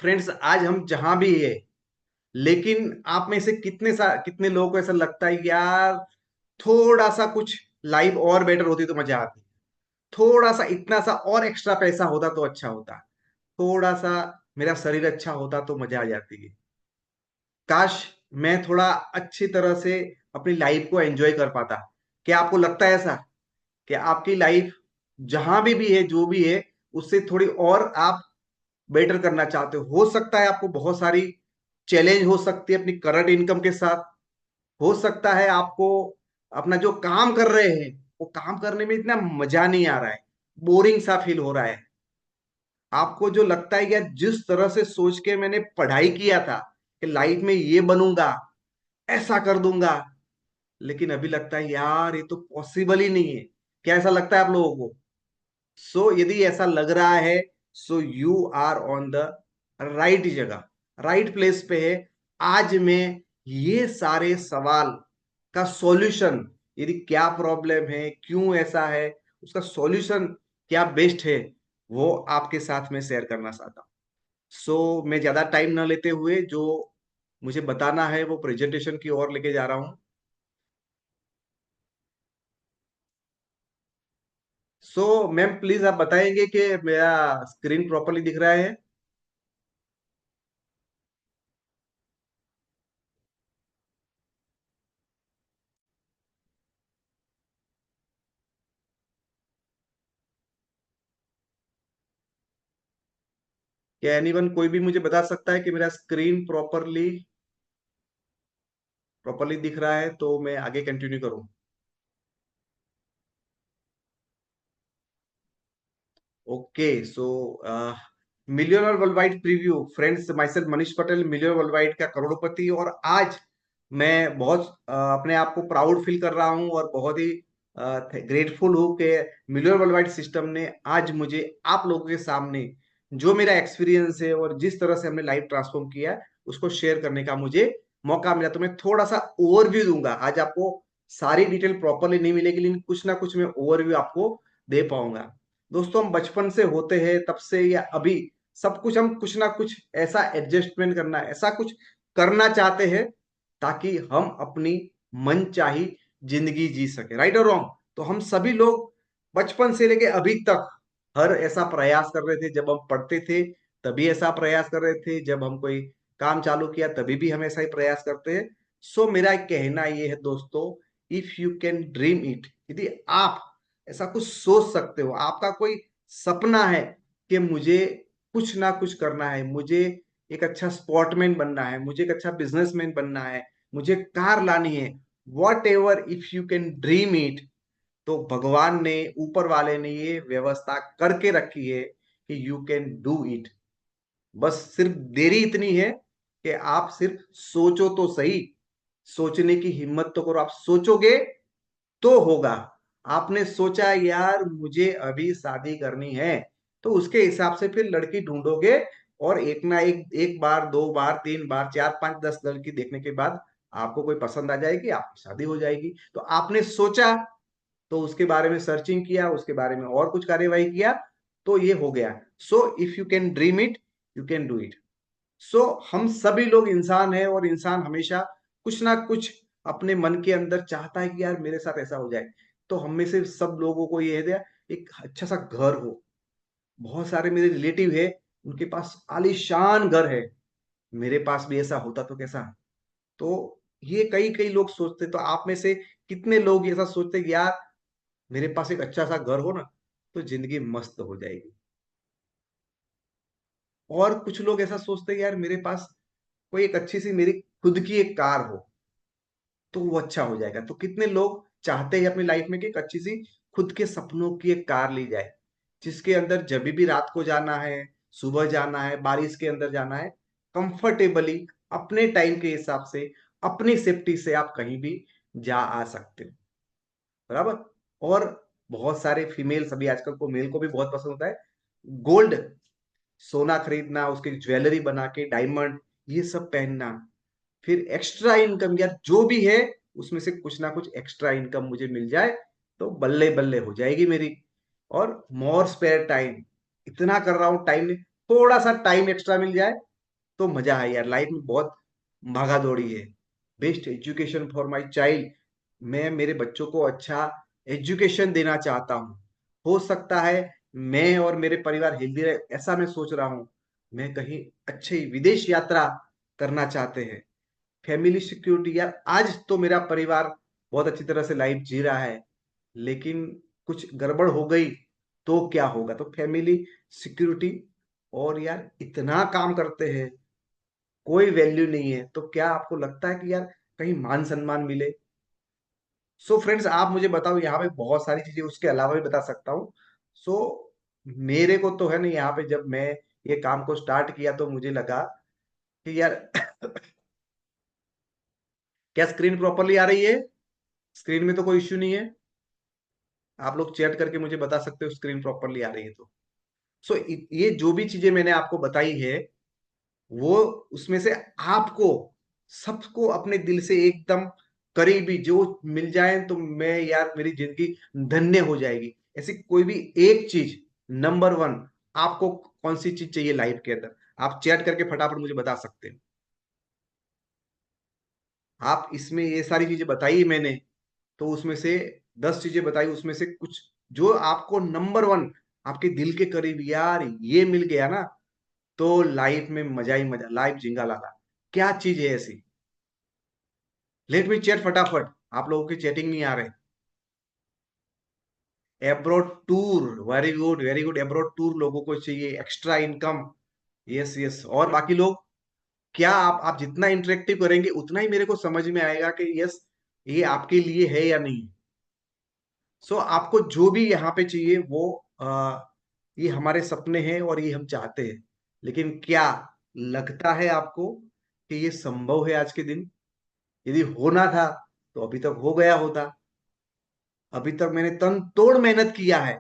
Friends, आज हम जहां भी है, लेकिन आप में से कितने लोगों को ऐसा लगता है यार, थोड़ा सा कुछ लाइफ और बेटर होती तो मजा आती। थोड़ा सा, इतना सा और एक्स्ट्रा पैसा होता तो अच्छा होता। थोड़ा सा मेरा शरीर अच्छा होता तो मजा आ जाती है। काश मैं थोड़ा अच्छी तरह से अपनी लाइफ को एंजॉय कर पाता। क्या आपको लगता है ऐसा कि आपकी लाइफ जहां भी है, जो भी है, उससे थोड़ी और आप बेटर करना चाहते हो सकता है आपको बहुत सारी चैलेंज हो सकती है अपनी करंट इनकम के साथ। हो सकता है आपको अपना जो काम कर रहे हैं वो काम करने में इतना मजा नहीं आ रहा है, बोरिंग सा फील हो रहा है। आपको जो लगता है कि जिस तरह से सोच के मैंने पढ़ाई किया था कि लाइफ में ये बनूंगा, ऐसा कर दूंगा, लेकिन अभी लगता है यार ये तो पॉसिबल ही नहीं है। क्या ऐसा लगता है आप लोगों को? सो यदि ऐसा लग रहा है, so you are on the right जगह, राइट प्लेस पे है। आज मैं ये सारे सवाल का सॉल्यूशन, यदि क्या प्रॉब्लम है, क्यों ऐसा है, उसका सॉल्यूशन क्या बेस्ट है, वो आपके साथ में शेयर करना चाहता हूँ। सो मैं ज्यादा टाइम ना लेते हुए जो मुझे बताना है वो प्रेजेंटेशन की ओर लेके जा रहा हूँ। सो मैम, प्लीज आप बताएंगे कि मेरा स्क्रीन प्रॉपरली दिख रहा है? क्या एनीवन, कोई भी मुझे बता सकता है कि मेरा स्क्रीन प्रॉपरली प्रॉपरली दिख रहा है तो मैं आगे कंटिन्यू करूं? Okay. So millionaire world wide preview friends, my self Manish Patel, millionaire world wide का करोड़पति। और आज मैं बहुत अपने आप को प्राउड फील कर रहा हूं और बहुत ही ग्रेटफुल हूं कि मिलियनर वर्ल्ड वाइड सिस्टम ने आज मुझे आप लोगों के सामने जो मेरा एक्सपीरियंस है और जिस तरह से हमने लाइफ ट्रांसफॉर्म किया उसको शेयर करने का मुझे मौका मिला। तो मैं थोड़ा सा ओवरव्यू दूंगा आज आपको। सारी डिटेल प्रॉपरली नहीं मिलेगी, लेकिन कुछ ना कुछ मैं ओवरव्यू आपको दे पाऊंगा। दोस्तों, हम बचपन से होते हैं, तब से या अभी, सब कुछ हम कुछ ना कुछ ऐसा एडजस्टमेंट करना, ऐसा कुछ करना चाहते हैं ताकि हम अपनी मनचाही जिंदगी जी सके। राइट और रॉन्ग? तो हम सभी लोग बचपन से लेके अभी तक हर ऐसा प्रयास कर रहे थे। जब हम पढ़ते थे तभी ऐसा प्रयास कर रहे थे, जब हम कोई काम चालू किया तभी भी हम ऐसा ही प्रयास करते हैं। सो मेरा एक कहना ये है दोस्तों, if you can dream it, यदि आप ऐसा कुछ सोच सकते हो, आपका कोई सपना है कि मुझे कुछ ना कुछ करना है, मुझे एक अच्छा स्पोर्टमैन बनना है, मुझे एक अच्छा बिजनेसमैन बनना है, मुझे कार लानी है, what ever, if you can dream it, तो भगवान ने, ऊपर वाले ने ये व्यवस्था करके रखी है कि यू कैन डू इट। बस सिर्फ देरी इतनी है कि आप सिर्फ सोचो तो सही। सोचने की हिम्मत तो करो। आप सोचोगे तो होगा। आपने सोचा यार मुझे अभी शादी करनी है, तो उसके हिसाब से फिर लड़की ढूंढोगे, और एक ना एक बार, दो बार, तीन बार, चार, पांच, 10 लड़की देखने के बाद आपको कोई पसंद आ जाएगी, आपकी शादी हो जाएगी। तो आपने सोचा, तो उसके बारे में सर्चिंग किया, उसके बारे में और कुछ कार्यवाही किया, तो ये हो गया। So if you can dream it, you can do it. So हम सभी लोग इंसान हैं, और इंसान हमेशा कुछ ना कुछ अपने मन के अंदर चाहता है कि यार मेरे साथ ऐसा हो जाए। तो हम में से सब लोगों को ये है, एक अच्छा सा घर हो। बहुत सारे मेरे रिलेटिव है, उनके पास आलीशान घर है। मेरे पास भी ऐसा होता तो कैसा। तो ये कई कई लोग सोचते। तो आप में से कितने लोग ऐसा सोचते कि यार मेरे पास एक अच्छा सा घर हो ना, तो जिंदगी मस्त हो जाएगी। और कुछ लोग ऐसा सोचते हैं यार मेरे पास कोई एक अच्छी सी मेरी खुद की एक कार हो, तो वो अच्छा हो जाएगा। तो कितने लोग चाहते हैं अपनी लाइफ में कि एक अच्छी सी खुद के सपनों की एक कार ली जाए, जिसके अंदर जब भी रात को जाना है, सुबह जाना है, बारिश के अंदर जाना है, कंफर्टेबली, अपने टाइम के हिसाब से, अपनी सेफ्टी से आप कहीं भी जा आ सकते हो। बराबर। और बहुत सारे फीमेल्स, अभी आजकल को मेल को भी बहुत पसंद होता है गोल्ड, सोना खरीदना, उसकी ज्वेलरी बना के, डायमंड, ये सब पहनना। फिर एक्स्ट्रा इनकम या जो भी है उसमें से कुछ ना कुछ एक्स्ट्रा इनकम मुझे मिल जाए तो बल्ले बल्ले हो जाएगी मेरी। और मोर स्पेयर टाइम, इतना कर रहा हूं टाइम, थोड़ा सा टाइम एक्स्ट्रा मिल जाए तो मजा है यार। लाइफ में बहुत भागा दौड़ी है। Best education for my child, मैं मेरे बच्चों को अच्छा एजुकेशन देना चाहता हूँ। हो सकता है मैं और मेरे परिवार हेल्दी रहे, ऐसा मैं सोच रहा हूँ। मैं कहीं अच्छी विदेश यात्रा करना चाहते हैं। फैमिली सिक्योरिटी यार, आज तो मेरा परिवार बहुत अच्छी तरह से लाइफ जी रहा है, लेकिन कुछ गड़बड़ हो गई तो क्या होगा? तो फैमिली सिक्योरिटी, और यार इतना काम करते हैं, कोई वैल्यू नहीं है, तो क्या आपको लगता है कि यार कहीं मान सम्मान मिले? सो फ्रेंड्स, आप मुझे बताओ, यहाँ पे बहुत सारी चीजें उसके अलावा भी बता सकता हूँ। सो मेरे को तो है ना, यहाँ पे जब मैं ये काम को स्टार्ट किया तो मुझे लगा कि यार क्या स्क्रीन प्रॉपरली आ रही है? स्क्रीन में तो कोई इश्यू नहीं है? आप लोग चैट करके मुझे बता सकते हो स्क्रीन प्रॉपरली आ रही है तो। सो ये जो भी चीजें मैंने आपको बताई है, वो उसमें से आपको सबको अपने दिल से एकदम करीबी जो मिल जाए तो मैं यार मेरी जिंदगी धन्य हो जाएगी। ऐसी कोई भी एक चीज, नंबर वन, आपको कौन सी चीज चाहिए लाइफ के अंदर? आप चैट करके फटाफट मुझे बता सकते हैं। आप इसमें ये सारी चीजें बताई मैंने, तो उसमें से 10 चीजें बताई, उसमें से कुछ जो आपको नंबर वन, आपके दिल के करीब यार ये मिल गया ना, तो लाइफ में मजा ही मजा, लाइफ जिंगा लाला। क्या चीज है ऐसी? लेट मी चैट फटाफट। आप लोगों की चैटिंग नहीं आ रहे। Abroad tour, very good very good. Abroad tour लोगों को चाहिए, एक्स्ट्रा इनकम। Yes yes. और बाकी लोग, क्या आप जितना इंटरेक्टिव करेंगे उतना ही मेरे को समझ में आएगा कि यस ये आपके लिए है या नहीं। सो आपको जो भी यहाँ पे चाहिए वो ये हमारे सपने हैं और ये हम चाहते हैं, लेकिन क्या लगता है आपको कि ये संभव है आज के दिन? यदि होना था तो अभी तक हो गया होता। अभी तक मैंने तन तोड़ मेहनत किया है,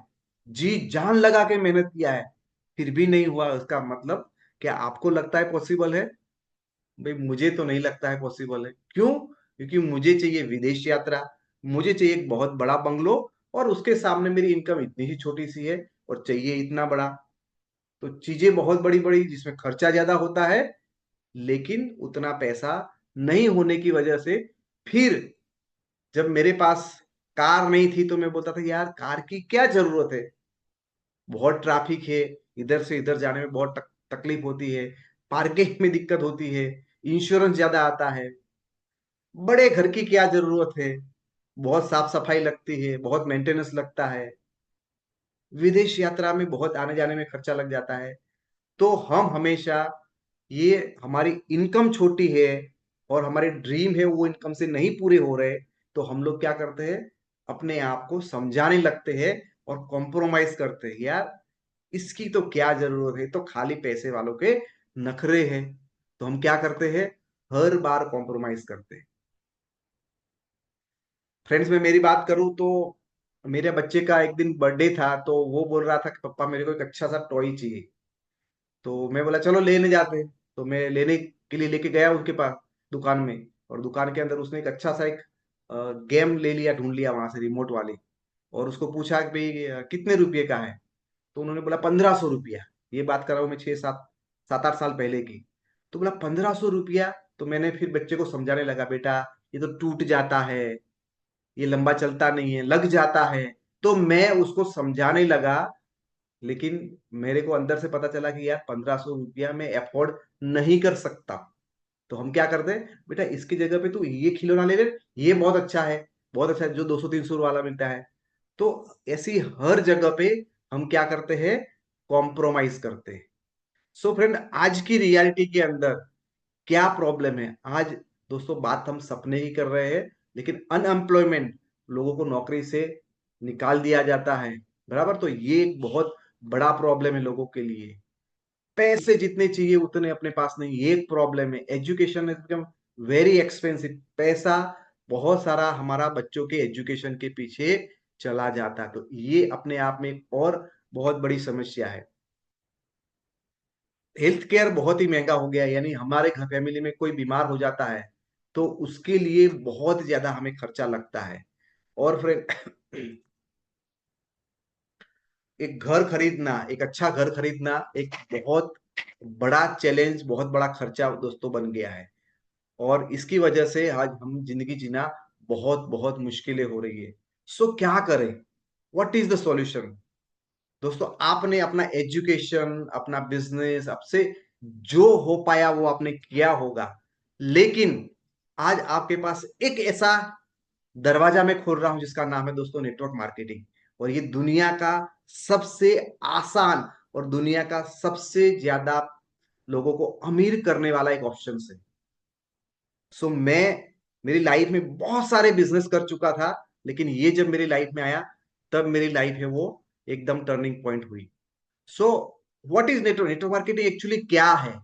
जी जान लगा के मेहनत किया है, फिर भी नहीं हुआ। उसका मतलब क्या आपको लगता है पॉसिबल है? भाई मुझे तो नहीं लगता है पॉसिबल है। क्यों? क्योंकि मुझे चाहिए विदेश यात्रा, मुझे चाहिए एक बहुत बड़ा बंगलो, और उसके सामने मेरी इनकम इतनी ही छोटी सी है, और चाहिए इतना बड़ा। तो चीजें बहुत बड़ी बड़ी जिसमें खर्चा ज्यादा होता है, लेकिन उतना पैसा नहीं होने की वजह से, फिर जब मेरे पास कार नहीं थी तो मैं बोलता था यार कार की क्या जरूरत है, बहुत ट्रैफिक है, इधर से इधर जाने में बहुत तकलीफ होती है, पार्किंग में दिक्कत होती है, इंश्योरेंस ज्यादा आता है, बड़े घर की क्या जरूरत है, बहुत साफ सफाई लगती है, बहुत मेंटेनेंस लगता है, विदेश यात्रा में बहुत आने जाने में खर्चा लग जाता है। तो हम हमेशा, ये हमारी इनकम छोटी है और हमारे ड्रीम है वो इनकम से नहीं पूरे हो रहे, तो हम लोग क्या करते हैं, अपने आप को समझाने लगते हैं और कॉम्प्रोमाइज करते हैं। यार इसकी तो क्या जरूरत है, तो खाली पैसे वालों के नखरे हैं। तो हम क्या करते हैं, हर बार कॉम्प्रोमाइज करते हैं। फ्रेंड्स, मैं मेरी बात करूं तो मेरे बच्चे का एक दिन बर्थडे था, तो वो बोल रहा था कि पापा मेरे को एक अच्छा सा टॉय चाहिए। तो मैं बोला चलो लेने जाते हैं। तो मैं लेने के लिए लेके गया उनके पास दुकान में, और दुकान के अंदर उसने एक अच्छा सा एक गेम ले लिया, ढूंढ लिया वहां से रिमोट वाली, और उसको पूछा कि भाई कितने रुपए का है? तो उन्होंने बोला 1500 रुपया। ये बात कर रहा हूँ मैं 6 7 7 8 साल पहले की। तो बोला 1500 रुपया। तो मैंने फिर बच्चे को समझाने लगा, बेटा ये तो टूट जाता है, ये लंबा चलता नहीं है, लग जाता है। तो मैं उसको समझाने लगा, लेकिन मेरे को अंदर से पता चला कि यार 1500 रुपया मैं अफोर्ड नहीं कर सकता। तो हम क्या करते हैं, बेटा इसकी जगह पे तू ये खिलौना ले ले, ये बहुत अच्छा है, बहुत अच्छा है, जो 200 300 वाला मिलता है। तो ऐसी हर जगह पे हम क्या करते हैं, कॉम्प्रोमाइज करते हैं। सो फ्रेंड, आज की रियलिटी के अंदर क्या प्रॉब्लम है आज? दोस्तों, बात हम सपने ही कर रहे हैं, लेकिन अनएम्प्लॉयमेंट, लोगों को नौकरी से निकाल दिया जाता है, बराबर। तो ये एक बहुत बड़ा प्रॉब्लम है लोगों के लिए। पैसे जितने चाहिए उतने अपने पास नहीं, ये एक प्रॉब्लम है। Education is become very expensive, पैसा बहुत सारा हमारा बच्चों के एजुकेशन के पीछे चला जाता है। तो ये अपने आप में एक और बहुत बड़ी समस्या है। हेल्थ केयर बहुत ही महंगा हो गया है, यानी हमारे घर फैमिली में कोई बीमार हो जाता है तो उसके लिए बहुत ज्यादा हमें खर्चा लगता है। और फिर एक घर खरीदना, एक अच्छा घर खरीदना एक बहुत बड़ा चैलेंज, बहुत बड़ा खर्चा दोस्तों बन गया है। और इसकी वजह से आज हम जिंदगी जीना बहुत बहुत मुश्किलें हो रही है। सो क्या करें? What is the solution? दोस्तों, आपने अपना एजुकेशन, अपना बिजनेस, आपसे जो हो पाया वो आपने किया होगा, लेकिन आज आपके पास एक ऐसा दरवाजा मैं खोल रहा हूं जिसका नाम है दोस्तों नेटवर्क मार्केटिंग। और ये दुनिया का सबसे आसान और दुनिया का सबसे ज्यादा लोगों को अमीर करने वाला एक ऑप्शन है। सो मैं मेरी लाइफ में बहुत सारे बिजनेस कर चुका था, लेकिन ये जब मेरी लाइफ में आया, तब मेरी लाइफ है वो एकदम टर्निंग पॉइंट हुई। So what is network network marketing actually क्या है?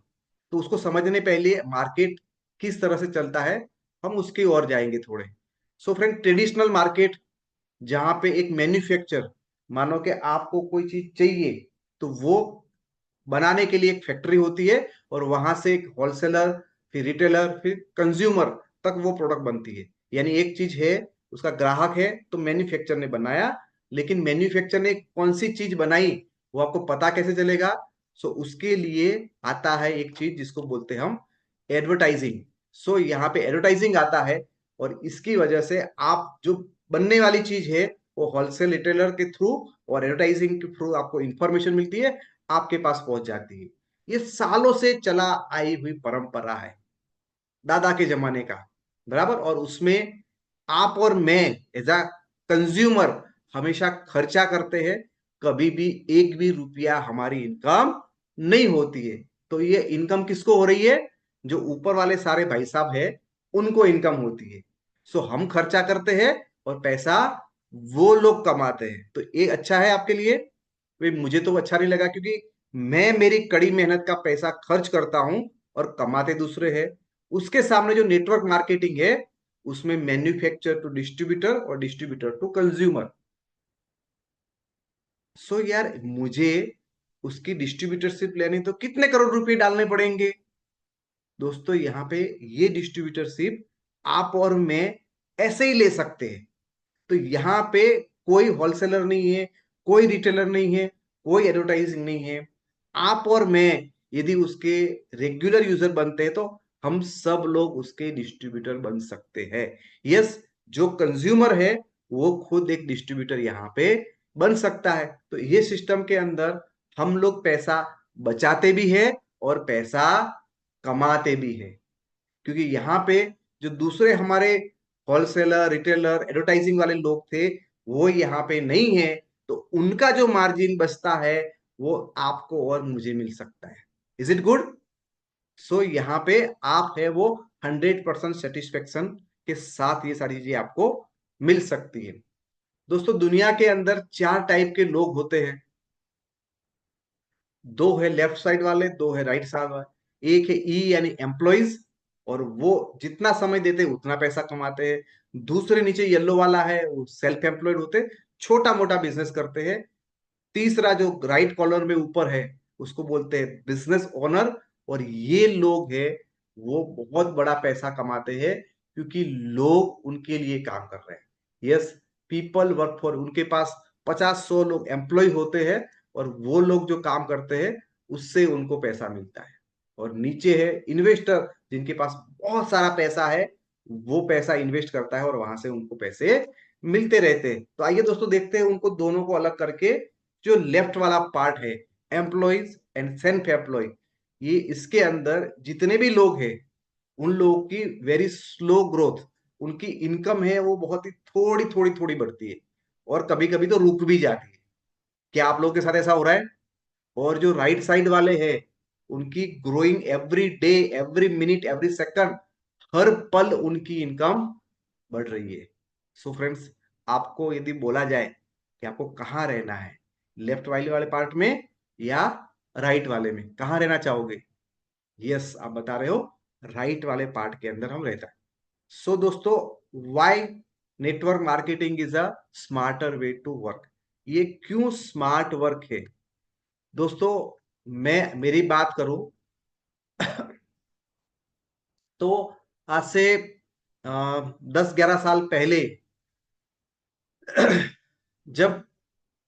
तो उसको समझने पहले मार्केट किस तरह से चलता है, हम उसकी ओर जाएंगे थोड़े। सो फ्रेंड, ट्रेडिशनल मार्केट, जहां पे एक मैन्युफैक्चर, मानो कि आपको कोई चीज चाहिए, तो वो बनाने के लिए एक फैक्ट्री होती है, और वहां से एक होलसेलर, फिर रिटेलर, फिर कंज्यूमर तक वो प्रोडक्ट बनती है। यानी एक चीज है, उसका ग्राहक है, तो मैन्युफैक्चर ने बनाया, लेकिन मैन्युफैक्चर ने कौन सी चीज बनाई वो आपको पता कैसे चलेगा? सो उसके लिए आता है एक चीज जिसको बोलते हैं हम एडवर्टाइजिंग। सो यहाँ पे एडवर्टाइजिंग आता है, और इसकी वजह से आप जो बनने वाली चीज है वो होलसेल रिटेलर के थ्रू और एडवर्टाइजिंग के थ्रू आपको इंफॉर्मेशन मिलती है, आपके पास पहुंच जाती है। ये सालों से चला आई हुई परंपरा है, दादा के जमाने का, बराबर। और उसमें आप और मैं एज अ कंज्यूमर हमेशा खर्चा करते हैं, कभी भी एक भी रुपया हमारी इनकम नहीं होती है। तो ये इनकम किसको हो रही है? जो ऊपर वाले सारे भाई साहब है, उनको इनकम होती है। सो हम खर्चा करते हैं और पैसा वो लोग कमाते हैं। तो ये अच्छा है आपके लिए? वे मुझे तो अच्छा नहीं लगा, क्योंकि मैं मेरी कड़ी मेहनत का पैसा खर्च करता हूं और कमाते दूसरे हैं। उसके सामने जो नेटवर्क मार्केटिंग है, उसमें मैन्युफैक्चर टू डिस्ट्रीब्यूटर और डिस्ट्रीब्यूटर टू कंज्यूमर। सो यार, मुझे उसकी डिस्ट्रीब्यूटरशिप लेनी तो कितने करोड़ रुपए डालने पड़ेंगे? दोस्तों, यहाँ पे ये डिस्ट्रीब्यूटरशिप आप और मैं ऐसे ही ले सकते हैं। तो यहाँ पे कोई होलसेलर नहीं है, कोई रिटेलर नहीं है, कोई एडवर्टाइजिंग नहीं है। आप और मैं यदि उसके रेगुलर यूजर बनते हैं, तो हम सब लोग उसके डिस्ट्रीब्यूटर बन सकते हैं। यस, जो कंज्यूमर है वो खुद एक डिस्ट्रीब्यूटर यहाँ पे बन सकता है। तो ये सिस्टम के अंदर हम लोग पैसा बचाते भी है और पैसा कमाते भी है, क्योंकि यहाँ पे जो दूसरे हमारे होलसेलर, रिटेलर, एडवर्टाइजिंग वाले लोग थे, वो यहाँ पे नहीं है। तो उनका जो मार्जिन बचता है वो आपको और मुझे मिल सकता है। Is it good? सो यहाँ पे आप है वो 100% सेटिस्फेक्शन के साथ ये सारी चीजें आपको मिल सकती है। दोस्तों, दुनिया के अंदर चार टाइप के लोग होते हैं। दो है लेफ्ट साइड वाले, दो है राइट साइड वाले। एक है ई यानी एम्प्लॉइज, और वो जितना समय देते हैं उतना पैसा कमाते हैं। दूसरे नीचे येलो वाला है, वो सेल्फ एम्प्लॉयड होते हैं, छोटा मोटा बिजनेस करते हैं। तीसरा जो राइट कॉलर में ऊपर है, उसको बोलते हैं बिजनेस ओनर। और ये लोग हैं वो बहुत बड़ा पैसा कमाते हैं, क्योंकि लोग उनके लिए काम कर रहे हैं। यस, पीपल वर्क फॉर, उनके पास 50-100 लोग एम्प्लॉय होते हैं, और वो लोग जो काम करते हैं उससे उनको पैसा मिलता है। और नीचे है इन्वेस्टर, जिनके पास बहुत सारा पैसा है, वो पैसा इन्वेस्ट करता है और वहां से उनको पैसे मिलते रहते हैं। तो आइए दोस्तों, देखते हैं उनको दोनों को अलग करके। जो लेफ्ट वाला पार्ट है, एम्प्लॉयज एंड सेल्फ एम्प्लॉय, ये इसके अंदर जितने भी लोग हैं, उन लोगों की वेरी स्लो ग्रोथ, उनकी इनकम है वो बहुत ही थोड़ी थोड़ी थोड़ी बढ़ती है, और कभी कभी तो रुक भी जाती है। क्या आप लोगों के साथ ऐसा हो रहा है? और जो राइट साइड वाले हैं, उनकी growing every day, every minute, every second, हर पल उनकी इनकम बढ़ रही है। सो फ्रेंड्स, आपको यदि बोला जाए कि आपको कहाँ रहना है, लेफ्ट वाले वाले पार्ट में या राइट वाले में, कहाँ रहना चाहोगे? यस, आप बता रहे हो राइट वाले पार्ट के अंदर हम रहता है। सो दोस्तों, why network marketing is a smarter way to work? ये क्यों स्मार्ट वर्क है? दोस्तों, मैं मेरी बात करूं तो आज से 10-11 साल पहले जब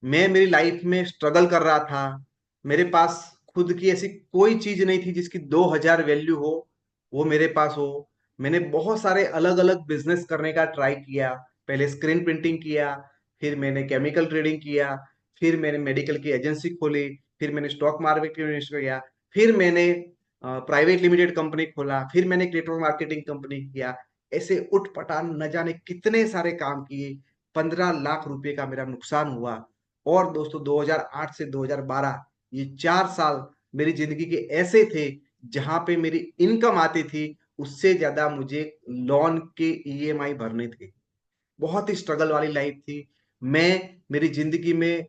मैं मेरी लाइफ में स्ट्रगल कर रहा था, मेरे पास खुद की ऐसी कोई चीज नहीं थी जिसकी 2000 वैल्यू हो, वो मेरे पास हो। मैंने बहुत सारे अलग अलग बिजनेस करने का ट्राई किया। पहले स्क्रीन प्रिंटिंग किया, फिर मैंने केमिकल ट्रेडिंग किया, फिर मैंने मेडिकल की एजेंसी खोली, फिर मैंने स्टॉक मार्केट में इन्वेस्ट किया, फिर मैंने प्राइवेट लिमिटेड कंपनी खोला, फिर मैंने नेटवर्क मार्केटिंग कंपनी किया। ऐसे उठ पटांग न जाने कितने सारे काम किए। 15 लाख रुपए का मेरा नुकसान हुआ। और दोस्तों 2008 से 2012 ये 4 साल मेरी जिंदगी के ऐसे थे जहां पे मेरी इनकम आती थी उससे ज्यादा मुझे लोन के ईएमआई भरने थे। बहुत ही स्ट्रगल वाली लाइफ थी। मैं मेरी जिंदगी में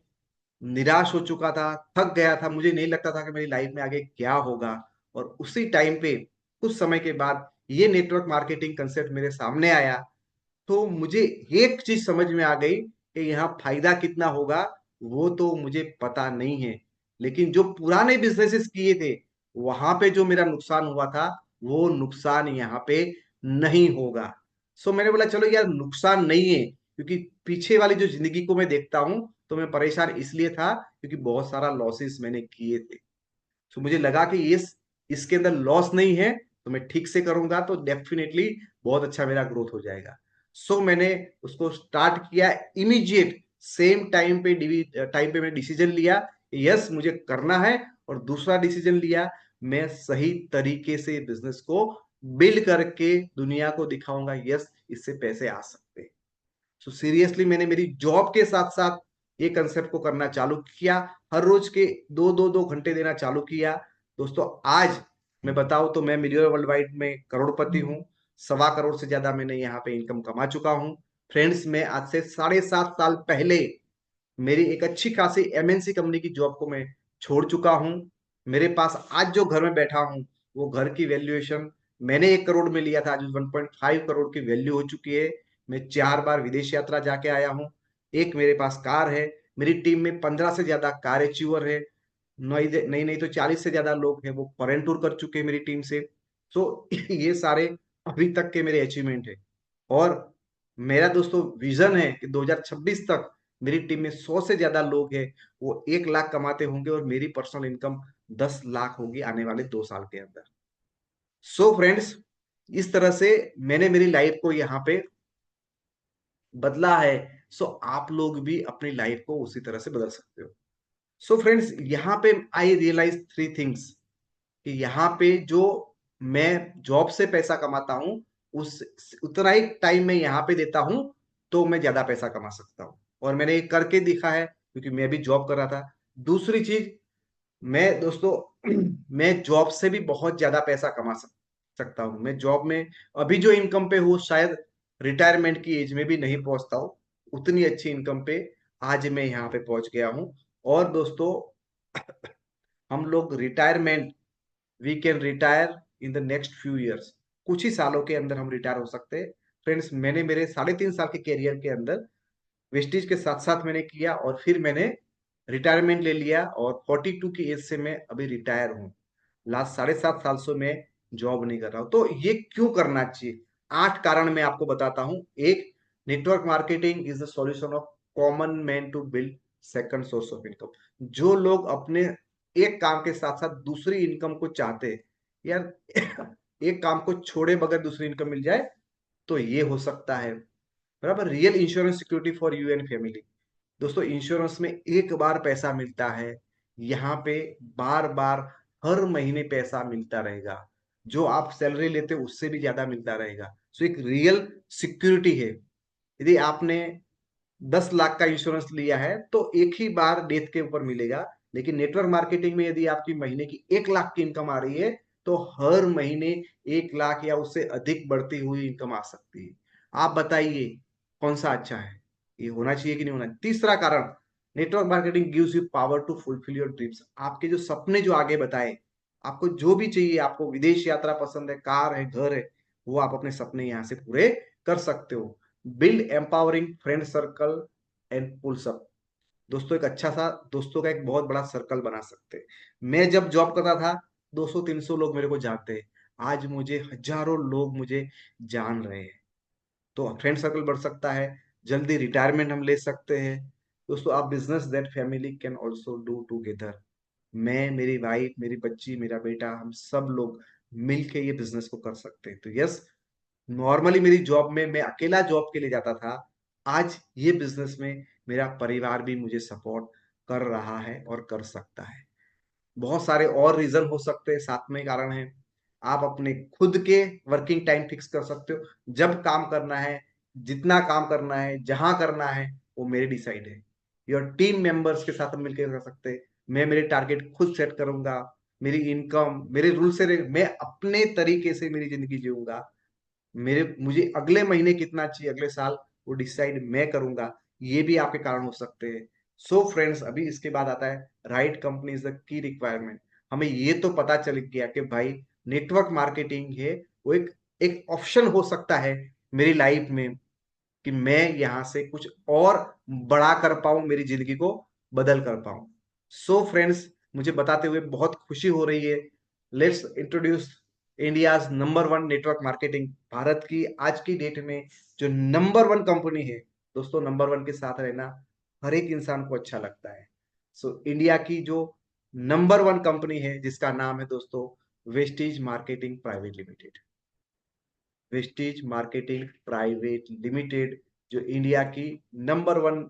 निराश हो चुका था, थक गया था, मुझे नहीं लगता था कि मेरी लाइफ में आगे क्या होगा। और उसी टाइम पे कुछ समय के बाद ये नेटवर्क मार्केटिंग कंसेप्ट मेरे सामने आया। तो मुझे एक चीज समझ में आ गई कि यहाँ फायदा कितना होगा वो तो मुझे पता नहीं है, लेकिन जो पुराने बिजनेसेस किए थे वहां पे जो मेरा नुकसान हुआ था वो नुकसान यहाँ पे नहीं होगा। सो मैंने बोला चलो यार नुकसान नहीं है, क्योंकि पीछे वाली जो जिंदगी को मैं देखता हूं तो मैं परेशान इसलिए था क्योंकि बहुत सारा लॉसेस मैंने किए थे। तो मुझे लगा कि ये इसके अंदर लॉस नहीं है, तो मैं ठीक से करूंगा तो डेफिनेटली बहुत अच्छा मेरा ग्रोथ हो जाएगा। सो मैंने उसको स्टार्ट किया इमीडिएट सेम टाइम पे मैंने डिसीजन लिया, यस मुझे करना है। और दूसरा डिसीजन लिया, मैं सही तरीके से बिजनेस को बिल्ड करके दुनिया को दिखाऊंगा, यस इससे पैसे आ सकते हैं। सो सीरियसली मैंने मेरी जॉब के साथ साथ ये कंसेप्ट को करना चालू किया। हर रोज के 2 2 2 घंटे देना चालू किया। दोस्तों आज मैं बताऊं तो मैं मिलियनर वर्ल्ड वाइड में करोड़पति हूँ। 1.25 करोड़ से ज्यादा मैंने यहाँ पे इनकम कमा चुका हूँ। फ्रेंड्स, मैं आज से 7.5 साल पहले मेरी एक अच्छी खासी एमएनसी कंपनी की जॉब को मैं छोड़ चुका हूं। मेरे पास आज जो घर में बैठा हूं वो घर की वैल्यूएशन मैंने 1 करोड़ में लिया था, आज 1.5 करोड़ की वैल्यू हो चुकी है। मैं 4 बार विदेश यात्रा जाके आया हूं। एक मेरे पास कार है। मेरी टीम में 15 से ज्यादा कार अचीवर है। नहीं नहीं नहीं तो 40 से ज्यादा लोग हैं वो फॉरेन टूर कर चुके हैं मेरी टीम से। सो ये सारे अभी तक के मेरे अचीवमेंट है। और मेरा दोस्तों विजन है कि 2026 तक मेरी टीम में 100 से ज्यादा लोग हैं, वो 1 लाख कमाते होंगे और मेरी पर्सनल इनकम 10 लाख होगी आने वाले 2 साल के अंदर। सो फ्रेंड्स, इस तरह से मैंने मेरी लाइफ को यहाँ पे बदला है। सो आप लोग भी अपनी लाइफ को उसी तरह से बदल सकते हो। सो फ्रेंड्स, यहाँ पे आई रियलाइज 3 थिंग्स कि यहाँ पे जो मैं जॉब से पैसा कमाता हूँ उस उतना ही टाइम मैं यहाँ पे देता हूँ तो मैं ज्यादा पैसा कमा सकता हूँ। और मैंने ये करके दिखा है क्योंकि मैं भी जॉब कर रहा था। दूसरी चीज, मैं दोस्तों मैं जॉब से भी बहुत ज्यादा पैसा कमा सकता हूँ। मैं जॉब में अभी जो इनकम पे हूँ शायद रिटायरमेंट की एज में भी नहीं पहुंचता हूँ। उतनी अच्छी इनकम पे आज मैं यहाँ पे पहुंच गया हूँ। और दोस्तों हम लोग retirement we can retire in the next few years. कुछ ही सालों के अंदर हम रिटायर हो सकते हैं। फ्रेंड्स, मैंने मेरे 3.5 साल के कैरियर के अंदर वेस्टीज के साथ साथ मैंने किया और फिर मैंने रिटायरमेंट ले लिया और 42 की एज से मैं अभी रिटायर हूँ। लास्ट 7.5 साल से मैं जॉब नहीं कर रहा हूँ। तो ये क्यों करना चाहिए? 8 कारण मैं आपको बताता हूँ। एक, network marketing is the solution of common man to build second source of income. जो लोग अपने एक काम के साथ साथ दूसरी इनकम को चाहते हैं, यार एक काम को छोड़े बगैर दूसरी इनकम मिल जाए तो ये हो सकता है। बराबर, real insurance security for you and family. दोस्तों इंश्योरेंस में एक बार पैसा मिलता है, यहाँ पे बार बार हर महीने पैसा मिलता रहेगा। जो आप सैलरी लेते हो उससे भी ज्यादा मिलता रहेगा। सो एक रियल सिक्योरिटी है। यदि आपने 10 लाख का इंश्योरेंस लिया है तो एक ही बार डेथ के ऊपर मिलेगा। लेकिन नेटवर्क मार्केटिंग में यदि आपकी महीने की 1 लाख की इनकम आ रही है तो हर महीने 1 लाख या उससे अधिक बढ़ती हुई इनकम आ सकती है। आप बताइए कौन सा अच्छा है? ये होना चाहिए कि नहीं होना? तीसरा कारण, network marketing gives you power to fulfil your dreams. आपके जो सपने जो आगे बताए, आपको जो भी चाहिए, आपको विदेश यात्रा पसंद है, कार है, घर है, वो आप अपने सपने यहाँ से पूरे कर सकते हो। Build empowering friend circle and pulls up. दोस्तों एक अच्छा सा दोस्तों का एक बहुत बड़ा सर्कल बना सकते हैं। मैं जब जॉब करता था 200 300 लोग मेरे को जानते हैं। आज मुझे हजारों लोग मुझे जान रहे हैं। तो फ्रेंड सर्कल बढ़ सकता है। जल्दी रिटायरमेंट हम ले सकते हैं। दोस्तों आप business that family can also do together. मैं, मेरी वाइफ, मेरी बच्ची, मेरा बेटा, हम सब लोग मिलके ये बिजनेस को कर सकते हैं। तो यस, नॉर्मली मेरी जॉब में मैं अकेला जॉब के लिए जाता था, आज ये बिजनेस में मेरा परिवार भी मुझे सपोर्ट कर रहा है और कर सकता है। बहुत सारे और रीजन हो सकते हैं, साथ में कारण है। आप अपने खुद के वर्किंग टाइम फिक्स कर सकते हो, जब काम करना है, जितना काम करना है, जहां करना है, वो मेरे डिसाइड है। योर टीम मेंबर्स के साथ मिलकर कर सकते हैं। मैं मेरे टारगेट खुद सेट करूंगा, मेरी इनकम मेरे रूल से मैं अपने तरीके से मेरी जिंदगी जीऊंगा। मेरे मुझे अगले महीने कितना चाहिए, अगले साल, वो डिसाइड मैं करूंगा। ये भी आपके कारण हो सकते हैं। सो फ्रेंड्स, अभी इसके बाद आता है right company is the key requirement. हमें ये तो पता चल गया कि भाई नेटवर्क मार्केटिंग है, वो एक एक ऑप्शन हो सकता है मेरी लाइफ में, कि मैं यहाँ से कुछ और बड़ा कर पाऊं, मेरी जिंदगी को बदल कर पाऊं। सो फ्रेंड्स, मुझे बताते हुए बहुत खुशी हो रही है। Let's introduce India's number one network marketing, Bharat की आज की डेट में जो नंबर वन कंपनी है। दोस्तों, नंबर वन के साथ रहना हर एक इंसान को अच्छा लगता है। सो इंडिया की जो नंबर वन कंपनी है, जिसका नाम है दोस्तों Vestige marketing private limited. Vestige marketing private limited, जो इंडिया की नंबर वन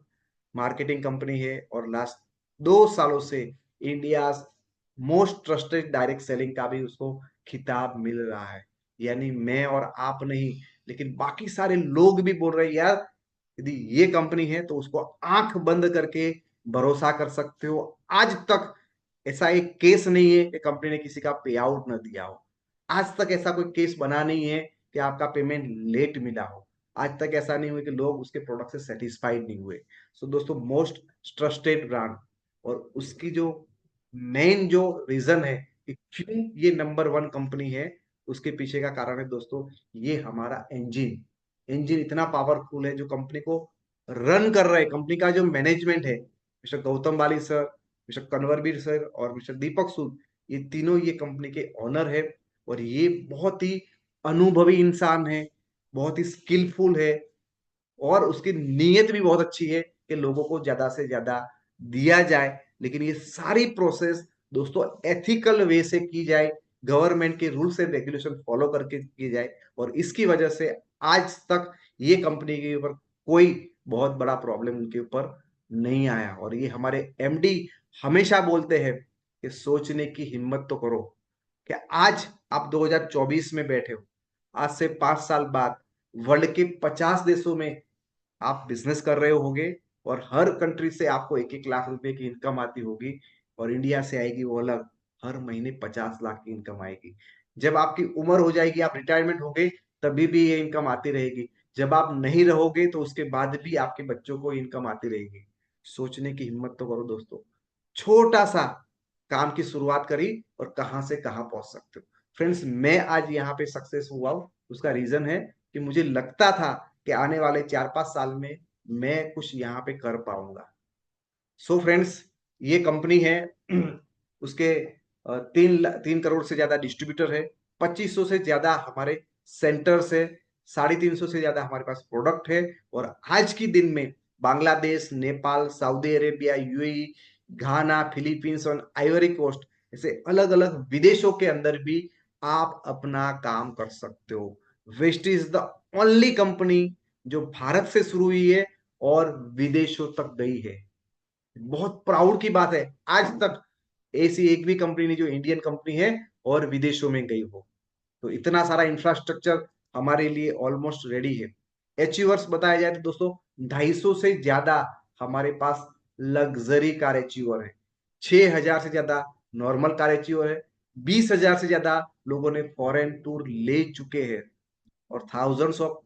मार्केटिंग कंपनी है, और लास्ट 2 सालों से India most trusted direct selling का भी उसको खिताब मिल रहा है। यानी मैं और आप नहीं, लेकिन बाकी सारे लोग भी बोल रहे हैं, यार यदि ये कंपनी है तो उसको आंख बंद करके भरोसा कर सकते हो। आज तक ऐसा एक केस नहीं है कि कंपनी ने किसी का पे आउट न दिया हो। आज तक ऐसा कोई केस बना नहीं है कि आपका पेमेंट लेट मिला हो। आज तक ऐसा नहीं हुआ कि लोग उसके प्रोडक्ट से सेटिस्फाइड नहीं हुए। सो दोस्तों, मोस्ट ट्रस्टेड ब्रांड, और उसकी जो मेन जो रीजन है कि क्यों ये नंबर वन कंपनी है, उसके पीछे का कारण है दोस्तों, ये हमारा इंजन। इंजन इतना पावरफुल है, जो कंपनी को रन कर रहे, कंपनी का जो मैनेजमेंट है, मिस्टर गौतम बाली सर, मिस्टर कन्वरबीर सर और मिस्टर दीपक सूद, ये तीनों ये कंपनी के ऑनर है। और ये बहुत ही अनुभवी इंसान है, बहुत ही स्किलफुल है, और उसकी नीयत भी बहुत अच्छी है कि लोगों को ज्यादा से ज्यादा दिया जाए। लेकिन ये सारी प्रोसेस दोस्तों एथिकल वे से की जाए, गवर्नमेंट के रूल्स एंड रेगुलेशन फॉलो करके की जाए। और इसकी वजह से आज तक ये कंपनी के ऊपर कोई बहुत बड़ा प्रॉब्लम उनके ऊपर नहीं आया। और ये हमारे एमडी हमेशा बोलते हैं कि सोचने की हिम्मत तो करो, कि आज आप 2024 में बैठे हो, आज से 5 साल बाद वर्ल्ड के 50 देशों में आप बिजनेस कर रहे होगे, और हर कंट्री से आपको 1-1 लाख रुपए की इनकम आती होगी, और इंडिया से आएगी वो अलग, हर महीने 50 लाख की इनकम आएगी। जब आपकी उम्र हो जाएगी, आप रिटायरमेंट होगे, तभी भी ये इनकम आती रहेगी। जब आप नहीं रहोगे तो उसके बाद भी आपके बच्चों को इनकम आती रहेगी। सोचने की हिम्मत तो करो दोस्तों। छोटा सा काम की शुरुआत करी और कहां से कहां पहुंच सकते हो। फ्रेंड्स, मैं आज यहाँ पे सक्सेस हुआ हूं, उसका रीजन है कि मुझे लगता था कि आने वाले 4-5 साल में मैं कुछ यहाँ पे कर पाऊंगा। सो फ्रेंड्स, ये कंपनी है, उसके 3 करोड़ से ज्यादा डिस्ट्रीब्यूटर है, 2500 से ज्यादा हमारे सेंटर्स है, 350 से ज्यादा हमारे पास प्रोडक्ट है। और आज की दिन में Bangladesh, Nepal, Saudi Arabia, UAE, Ghana, Philippines और आइवरी कोस्ट, ऐसे अलग अलग विदेशों के अंदर भी आप अपना काम कर सकते हो। Vestige is the only company जो भारत से शुरू हुई है और विदेशों तक गई है। बहुत प्राउड की बात है, आज तक ऐसी एक भी कंपनी नहीं जो इंडियन कंपनी है और विदेशों में गई हो। तो इतना सारा इंफ्रास्ट्रक्चर हमारे लिए ऑलमोस्ट रेडी है। अचीवर्स बताया जाए तो दोस्तों 250 से ज्यादा हमारे पास लग्जरी कार अचीवर है, 6000 से ज्यादा नॉर्मल कार अचीवर है, 20,000 से ज्यादा लोगों ने फॉरेन टूर ले चुके हैं, और थाउजेंड्स ऑफ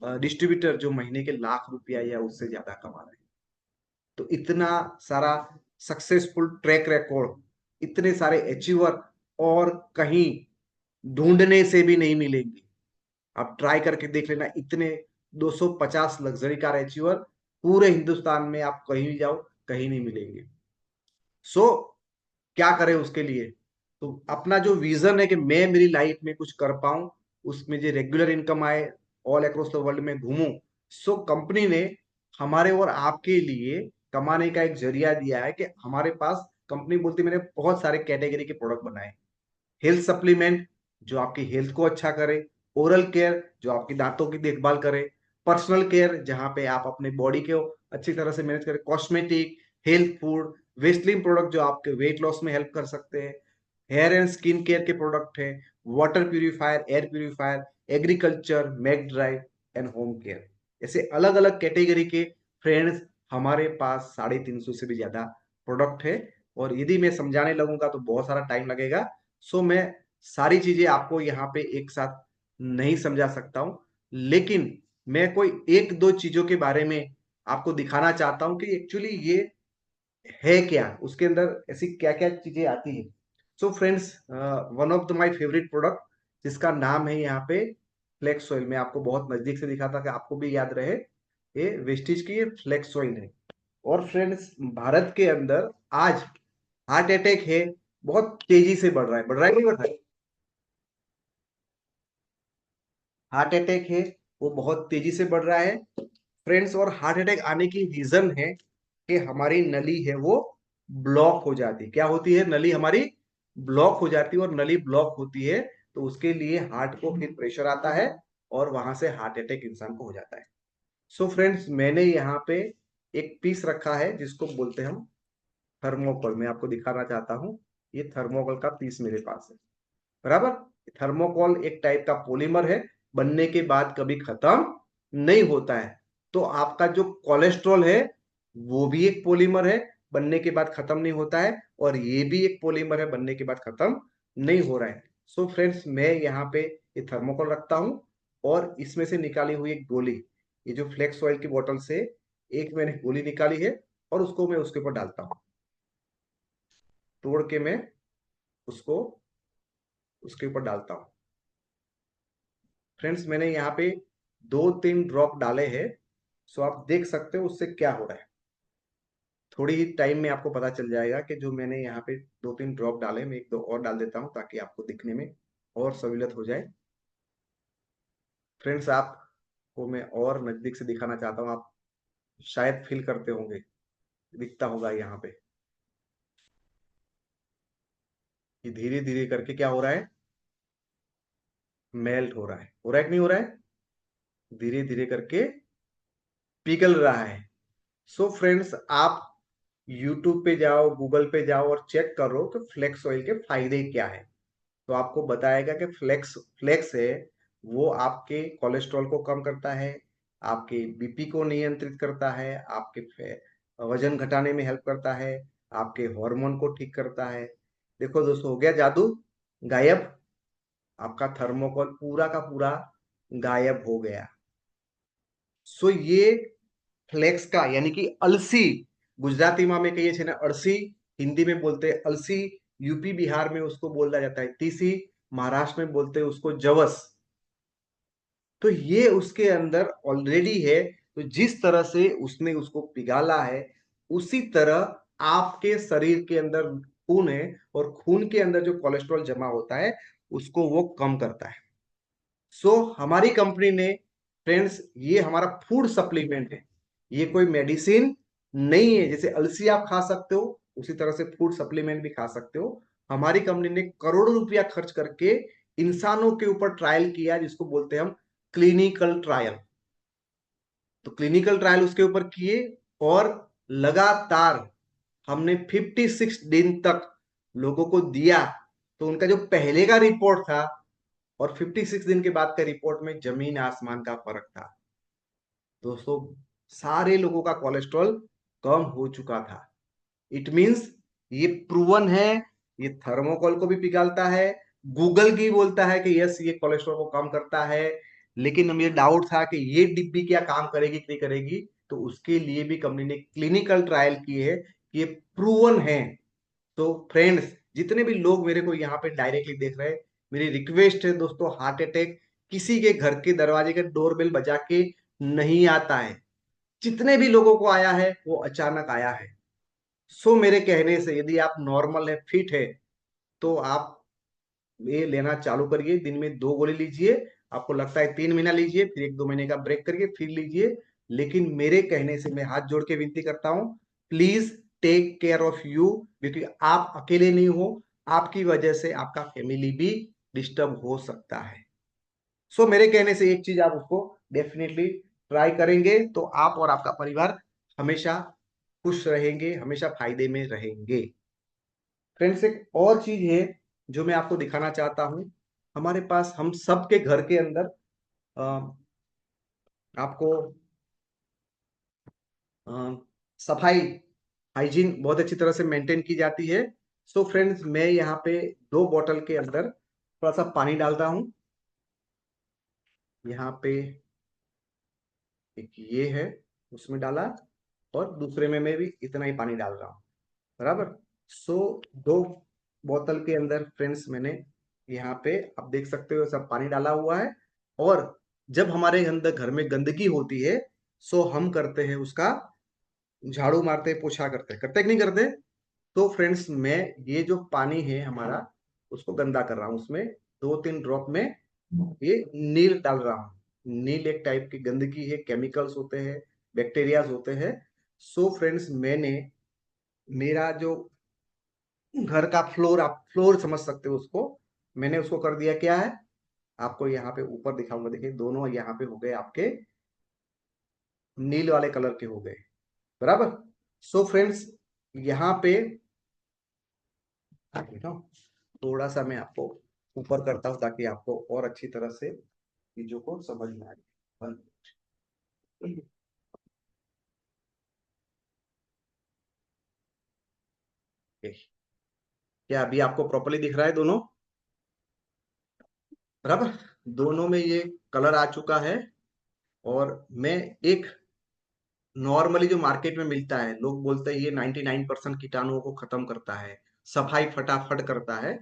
डिस्ट्रीब्यूटर जो महीने के लाख रुपया या उससे ज्यादा कमा रहे हैं। तो इतना सारा सक्सेसफुल ट्रैक रिकॉर्ड, इतने सारे अचीवर और कहीं ढूंढने से भी नहीं मिलेंगे। आप ट्राई करके देख लेना, इतने 250 लग्जरी कार अचीवर पूरे हिंदुस्तान में आप कहीं भी जाओ, कहीं नहीं मिलेंगे। सो क्या करें उसके लिए? तो अपना जो विजन है कि मैं मेरी लाइफ में कुछ कर पाऊं, उसमें जो रेगुलर इनकम आए, ऑल अक्रॉस द वर्ल्ड में घूमूं। सो कंपनी ने हमारे और आपके लिए कमाने का एक जरिया दिया है कि हमारे पास कंपनी बोलती है मैंने बहुत सारे कैटेगरी के प्रोडक्ट बनाए। हेल्थ सप्लीमेंट जो आपकी हेल्थ को अच्छा करे, ओरल केयर जो आपकी दांतों की देखभाल करे, पर्सनल केयर जहां पे आप अपने बॉडी को अच्छी तरह से मैनेज करें, कॉस्मेटिक, हेल्थ फूड, वेस्टलिन प्रोडक्ट जो आपके वेट लॉस में हेल्प कर सकते हैं, हेयर एंड स्किन केयर के प्रोडक्ट है, water purifier, air purifier, agriculture, make drive and home care, ऐसे अलग अलग कैटेगरी के फ्रेंड्स हमारे पास 350 से भी ज्यादा प्रोडक्ट है। और यदि मैं समझाने लगूंगा तो बहुत सारा टाइम लगेगा। सो मैं सारी चीजें आपको यहाँ पे एक साथ नहीं समझा सकता हूँ, लेकिन मैं कोई एक दो चीजों के बारे में आपको दिखाना चाहता हूँ कि एक्चुअली ये है क्या, उसके अंदर ऐसी क्या क्या चीजें आती है। So friends, one of the my favourite product जिसका नाम है यहाँ पे फ्लेक्स ऑयल, मैं आपको बहुत नजदीक से दिखा था कि आपको भी याद रहे, ये वेस्टिज की ये फ्लेक्स ऑयल है। और फ्रेंड्स, भारत के अंदर आज हार्ट अटैक है बहुत तेजी से बढ़ रहा है, बढ़ रहा है नहीं बढ़ रहा है? हार्ट अटैक है वो बहुत तेजी से बढ़ रहा है फ्रेंड्स। और हार्ट अटैक आने की रीजन है कि हमारी नली है वो ब्लॉक हो जाती है। क्या होती है? नली हमारी ब्लॉक हो जाती है, और नली ब्लॉक होती है तो उसके लिए हार्ट को फिर प्रेशर आता है और वहां से हार्ट अटैक इंसान को हो जाता है। सो फ्रेंड्स, मैंने यहाँ पे एक पीस रखा है जिसको बोलते हैं हम थर्मोकोल। मैं आपको दिखाना चाहता हूँ, ये थर्मोकोल का पीस मेरे पास है, बराबर। थर्मोकोल एक टाइप का पॉलीमर है, बनने के बाद कभी खत्म नहीं होता है। तो आपका जो कोलेस्ट्रॉल है वो भी एक पॉलीमर है, बनने के बाद खत्म नहीं होता है, और ये भी एक पॉलीमर है, बनने के बाद खत्म नहीं हो रहा है। सो फ्रेंड्स, मैं यहाँ पे ये थर्मोकोल रखता हूँ, और इसमें से निकाली हुई एक गोली, ये जो फ्लेक्स ऑयल की बोतल से एक मैंने गोली निकाली है, और उसको मैं उसके ऊपर डालता हूँ, तोड़ के मैं उसको उसके ऊपर डालता हूँ। फ्रेंड्स, मैंने यहाँ पे 2-3 ड्रॉप डाले हैं। सो आप देख सकते हो उससे क्या हो रहा है। थोड़ी ही टाइम में आपको पता चल जाएगा कि जो मैंने यहाँ पे 2-3 ड्रॉप डाले, मैं एक दो और डाल देता हूँ ताकि आपको दिखने में और सहूलियत हो जाए। फ्रेंड्स, आपको मैं और नजदीक से दिखाना चाहता हूँ, आप शायद फील करते होंगे, दिखता होगा यहाँ पे, कि धीरे धीरे करके क्या हो रहा है, मेल्ट हो रहा है कि नहीं हो रहा है, धीरे धीरे करके पिघल रहा है। सो फ्रेंड्स, आप यूट्यूब पे जाओ, गूगल पे जाओ और चेक करो कि फ्लेक्स ऑयल के फायदे क्या है। तो आपको बताएगा कि फ्लेक्स फ्लेक्स है वो आपके कोलेस्ट्रॉल को कम करता है, आपके बीपी को नियंत्रित करता है, आपके वजन घटाने में हेल्प करता है, आपके हार्मोन को ठीक करता है। देखो दोस्तों, हो गया जादू गायब, आपका थर्मोकोल पूरा का पूरा गायब हो गया। सो ये फ्लेक्स का यानी कि अलसी, गुजराती में कहिए छे ने अड़सी, हिंदी में बोलते हैं अलसी, यूपी बिहार में उसको बोला जाता है तीसी, महाराष्ट्र में बोलते हैं उसको जवस। तो ये उसके अंदर ऑलरेडी है। तो जिस तरह से उसने उसको पिघाला है, उसी तरह आपके शरीर के अंदर खून है, और खून के अंदर जो कोलेस्ट्रॉल जमा होता है उसको वो कम करता है। सो हमारी कंपनी ने, फ्रेंड्स, ये हमारा फूड सप्लीमेंट है, ये कोई मेडिसिन नहीं है। जैसे अलसी आप खा सकते हो, उसी तरह से फूड सप्लीमेंट भी खा सकते हो। हमारी कंपनी ने करोड़ों रुपया खर्च करके इंसानों के ऊपर ट्रायल किया, जिसको बोलते हैं हम क्लिनिकल ट्रायल। तो क्लिनिकल ट्रायल उसके ऊपर किए, और लगातार हमने 56 दिन तक लोगों को दिया। तो उनका जो पहले का रिपोर्ट था और 56 दिन के बाद का रिपोर्ट में जमीन आसमान का फर्क था दोस्तों। सारे लोगों का कोलेस्ट्रॉल कम हो चुका था। इट मींस ये प्रूवन है, ये थर्मोकोल को भी पिघालता है। गूगल की बोलता है कि यस, ये कोलेस्ट्रॉल को कम करता है, लेकिन हमें डाउट था कि ये डिब्बी क्या काम करेगी कि नहीं करेगी। तो उसके लिए भी कंपनी ने क्लिनिकल ट्रायल किए है कि ये प्रूवन है। तो फ्रेंड्स, जितने भी लोग मेरे को यहाँ पे डायरेक्टली देख रहे हैं, मेरी रिक्वेस्ट है दोस्तों, हार्ट अटैक किसी के घर के दरवाजे के डोरबेल बजा के नहीं आता है। जितने भी लोगों को आया है वो अचानक आया है। सो मेरे कहने से यदि आप नॉर्मल है, फिट है, तो आप ये लेना चालू करिए। दिन में 2 गोली लीजिए, आपको लगता है 3 महीना लीजिए, फिर 1-2 महीने का ब्रेक करिए, फिर लीजिए। लेकिन मेरे कहने से मैं हाथ जोड़ के विनती करता हूं, please take care of you, क्योंकि आप अकेले नहीं हो, आपकी वजह से आपका फैमिली भी डिस्टर्ब हो सकता है। सो मेरे कहने से एक चीज आप उसको डेफिनेटली ट्राई करेंगे तो आप और आपका परिवार हमेशा खुश रहेंगे, हमेशा फायदे में रहेंगे। फ्रेंड्स, एक और चीज है जो मैं आपको दिखाना चाहता हूं। हमारे पास हम सबके घर के अंदर अ, आपको अ, सफाई, हाइजीन बहुत अच्छी तरह से मेंटेन की जाती है। सो फ्रेंड्स, मैं यहाँ पे 2 बोतल के अंदर थोड़ा सा पानी डालता हूँ। यहाँ पे एक ये है, उसमें डाला, और दूसरे में मैं भी इतना ही पानी डाल रहा हूँ, बराबर। सो 2 बोतल के अंदर फ्रेंड्स मैंने यहाँ पे आप देख सकते हो सब पानी डाला हुआ है। और जब हमारे अंदर घर में गंदगी होती है, सो हम करते हैं उसका झाड़ू मारते हैं, पोछा करते हैं कि नहीं करते। तो फ्रेंड्स, मैं ये जो पानी है हमारा, उसको गंदा कर रहा हूँ, उसमें 2-3 ड्रॉप में ये नील डाल रहा हूँ। नील एक टाइप की गंदगी है, केमिकल्स होते हैं, बैक्टीरियाज होते हैं। सो फ्रेंड्स, मैंने मेरा जो घर का फ्लोर, आप फ्लोर समझ सकते हो उसको, मैंने उसको कर दिया क्या है, आपको यहाँ पे ऊपर दिखाऊंगा, देखिए दोनों यहाँ पे हो गए आपके नील वाले कलर के हो गए, बराबर। सो फ्रेंड्स, यहाँ पे थोड़ा सा मैं आपको ऊपर करता हूँ ताकि आपको और अच्छी तरह से चीजों को समझ में आए। क्या अभी आपको प्रॉपरली दिख रहा है दोनों, बराबर? दोनों में ये कलर आ चुका है। और मैं एक नॉर्मली जो मार्केट में मिलता है, लोग बोलते हैं ये 99% कीटाणुओं को खत्म करता है, सफाई फटाफट करता है,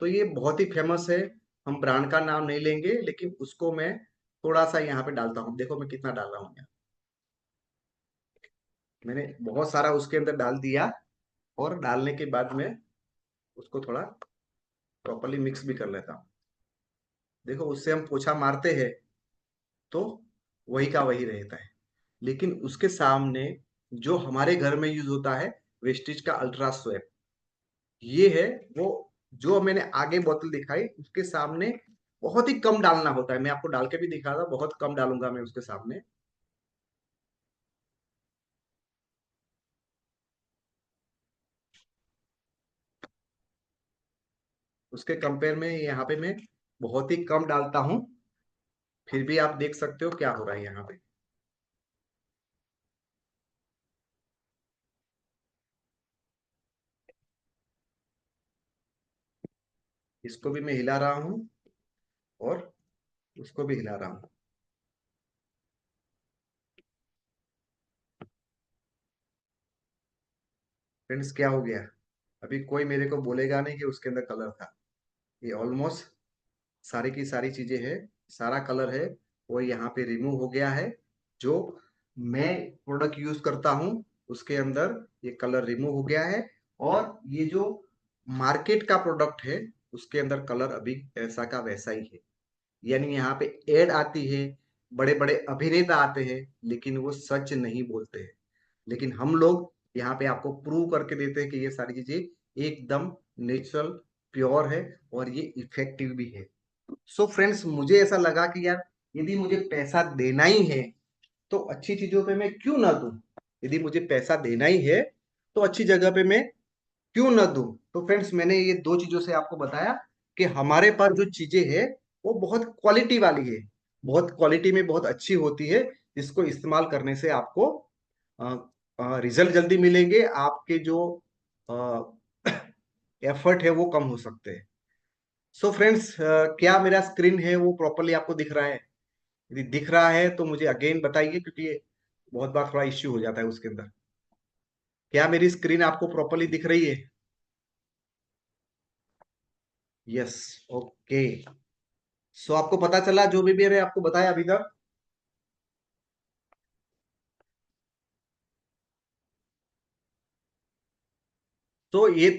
तो ये बहुत ही फेमस है। हम ब्रांड का नाम नहीं लेंगे, लेकिन उसको मैं थोड़ा सा यहाँ पे डालता हूँ। देखो मैं कितना डाल रहा हूँ यहाँ, मैंने बहुत सारा उसके अंदर डाल दिया। और डालने के बाद में उसको थोड़ा प्रॉपरली मिक्स भी कर लेता हूँ। देखो उससे हम पोछा मारते हैं तो वही का वही रहता है, लेकिन उसके सामने जो हमारे घर में यूज होता है, वेस्टिज का अल्ट्रा स्वैप, ये है वो। जो मैंने आगे बोतल दिखाई उसके सामने बहुत ही कम डालना होता है, मैं आपको डाल के भी दिखा था, बहुत कम डालूंगा मैं उसके सामने। उसके कंपेयर में यहाँ पे मैं बहुत ही कम डालता हूँ। फिर भी आप देख सकते हो क्या हो रहा है यहाँ पे। इसको भी मैं हिला रहा हूँ और उसको भी हिला रहा हूँ। फ्रेंड्स, क्या हो गया, अभी कोई मेरे को बोलेगा नहीं कि उसके अंदर कलर था। ये ऑलमोस्ट सारी की सारी चीजें है, सारा कलर है वो यहाँ पे रिमूव हो गया है। जो मैं प्रोडक्ट यूज करता हूँ उसके अंदर ये कलर रिमूव हो गया है। और ये जो मार्केट का प्रोडक्ट है उसके अंदर कलर अभी ऐसा का वैसा ही है। यानी यहाँ पे एड आती है, बड़े बड़े अभिनेता आते हैं, लेकिन वो सच नहीं बोलते हैं। लेकिन हम लोग यहाँ पे आपको प्रूव करके देते हैं कि ये सारी चीजें एकदम नेचुरल, प्योर है, और ये इफेक्टिव भी है। सो फ्रेंड्स, मुझे ऐसा लगा कि यार यदि मुझे पैसा देना ही है तो अच्छी चीजों पे मैं क्यों ना दूं। यदि मुझे पैसा देना ही है तो अच्छी जगह पे मैं क्यों ना दूं। तो फ्रेंड्स, मैंने ये 2 चीजों से आपको बताया कि हमारे पास जो चीजें है वो बहुत क्वालिटी वाली है, बहुत क्वालिटी में बहुत अच्छी होती है, जिसको इस्तेमाल करने से आपको रिजल्ट जल्दी मिलेंगे, आपके जो एफर्ट है वो कम हो सकते हैं। सो फ्रेंड्स, क्या मेरा स्क्रीन है वो प्रॉपरली आपको दिख रहा है? यदि दिख रहा है तो मुझे अगेन बताइए, क्योंकि ये बहुत बार थोड़ा इश्यू हो जाता है उसके अंदर। क्या मेरी स्क्रीन आपको प्रॉपरली दिख रही है? Yes, okay. सो आपको पता चला जो भी मैंने आपको बताया अभी तक? तो ये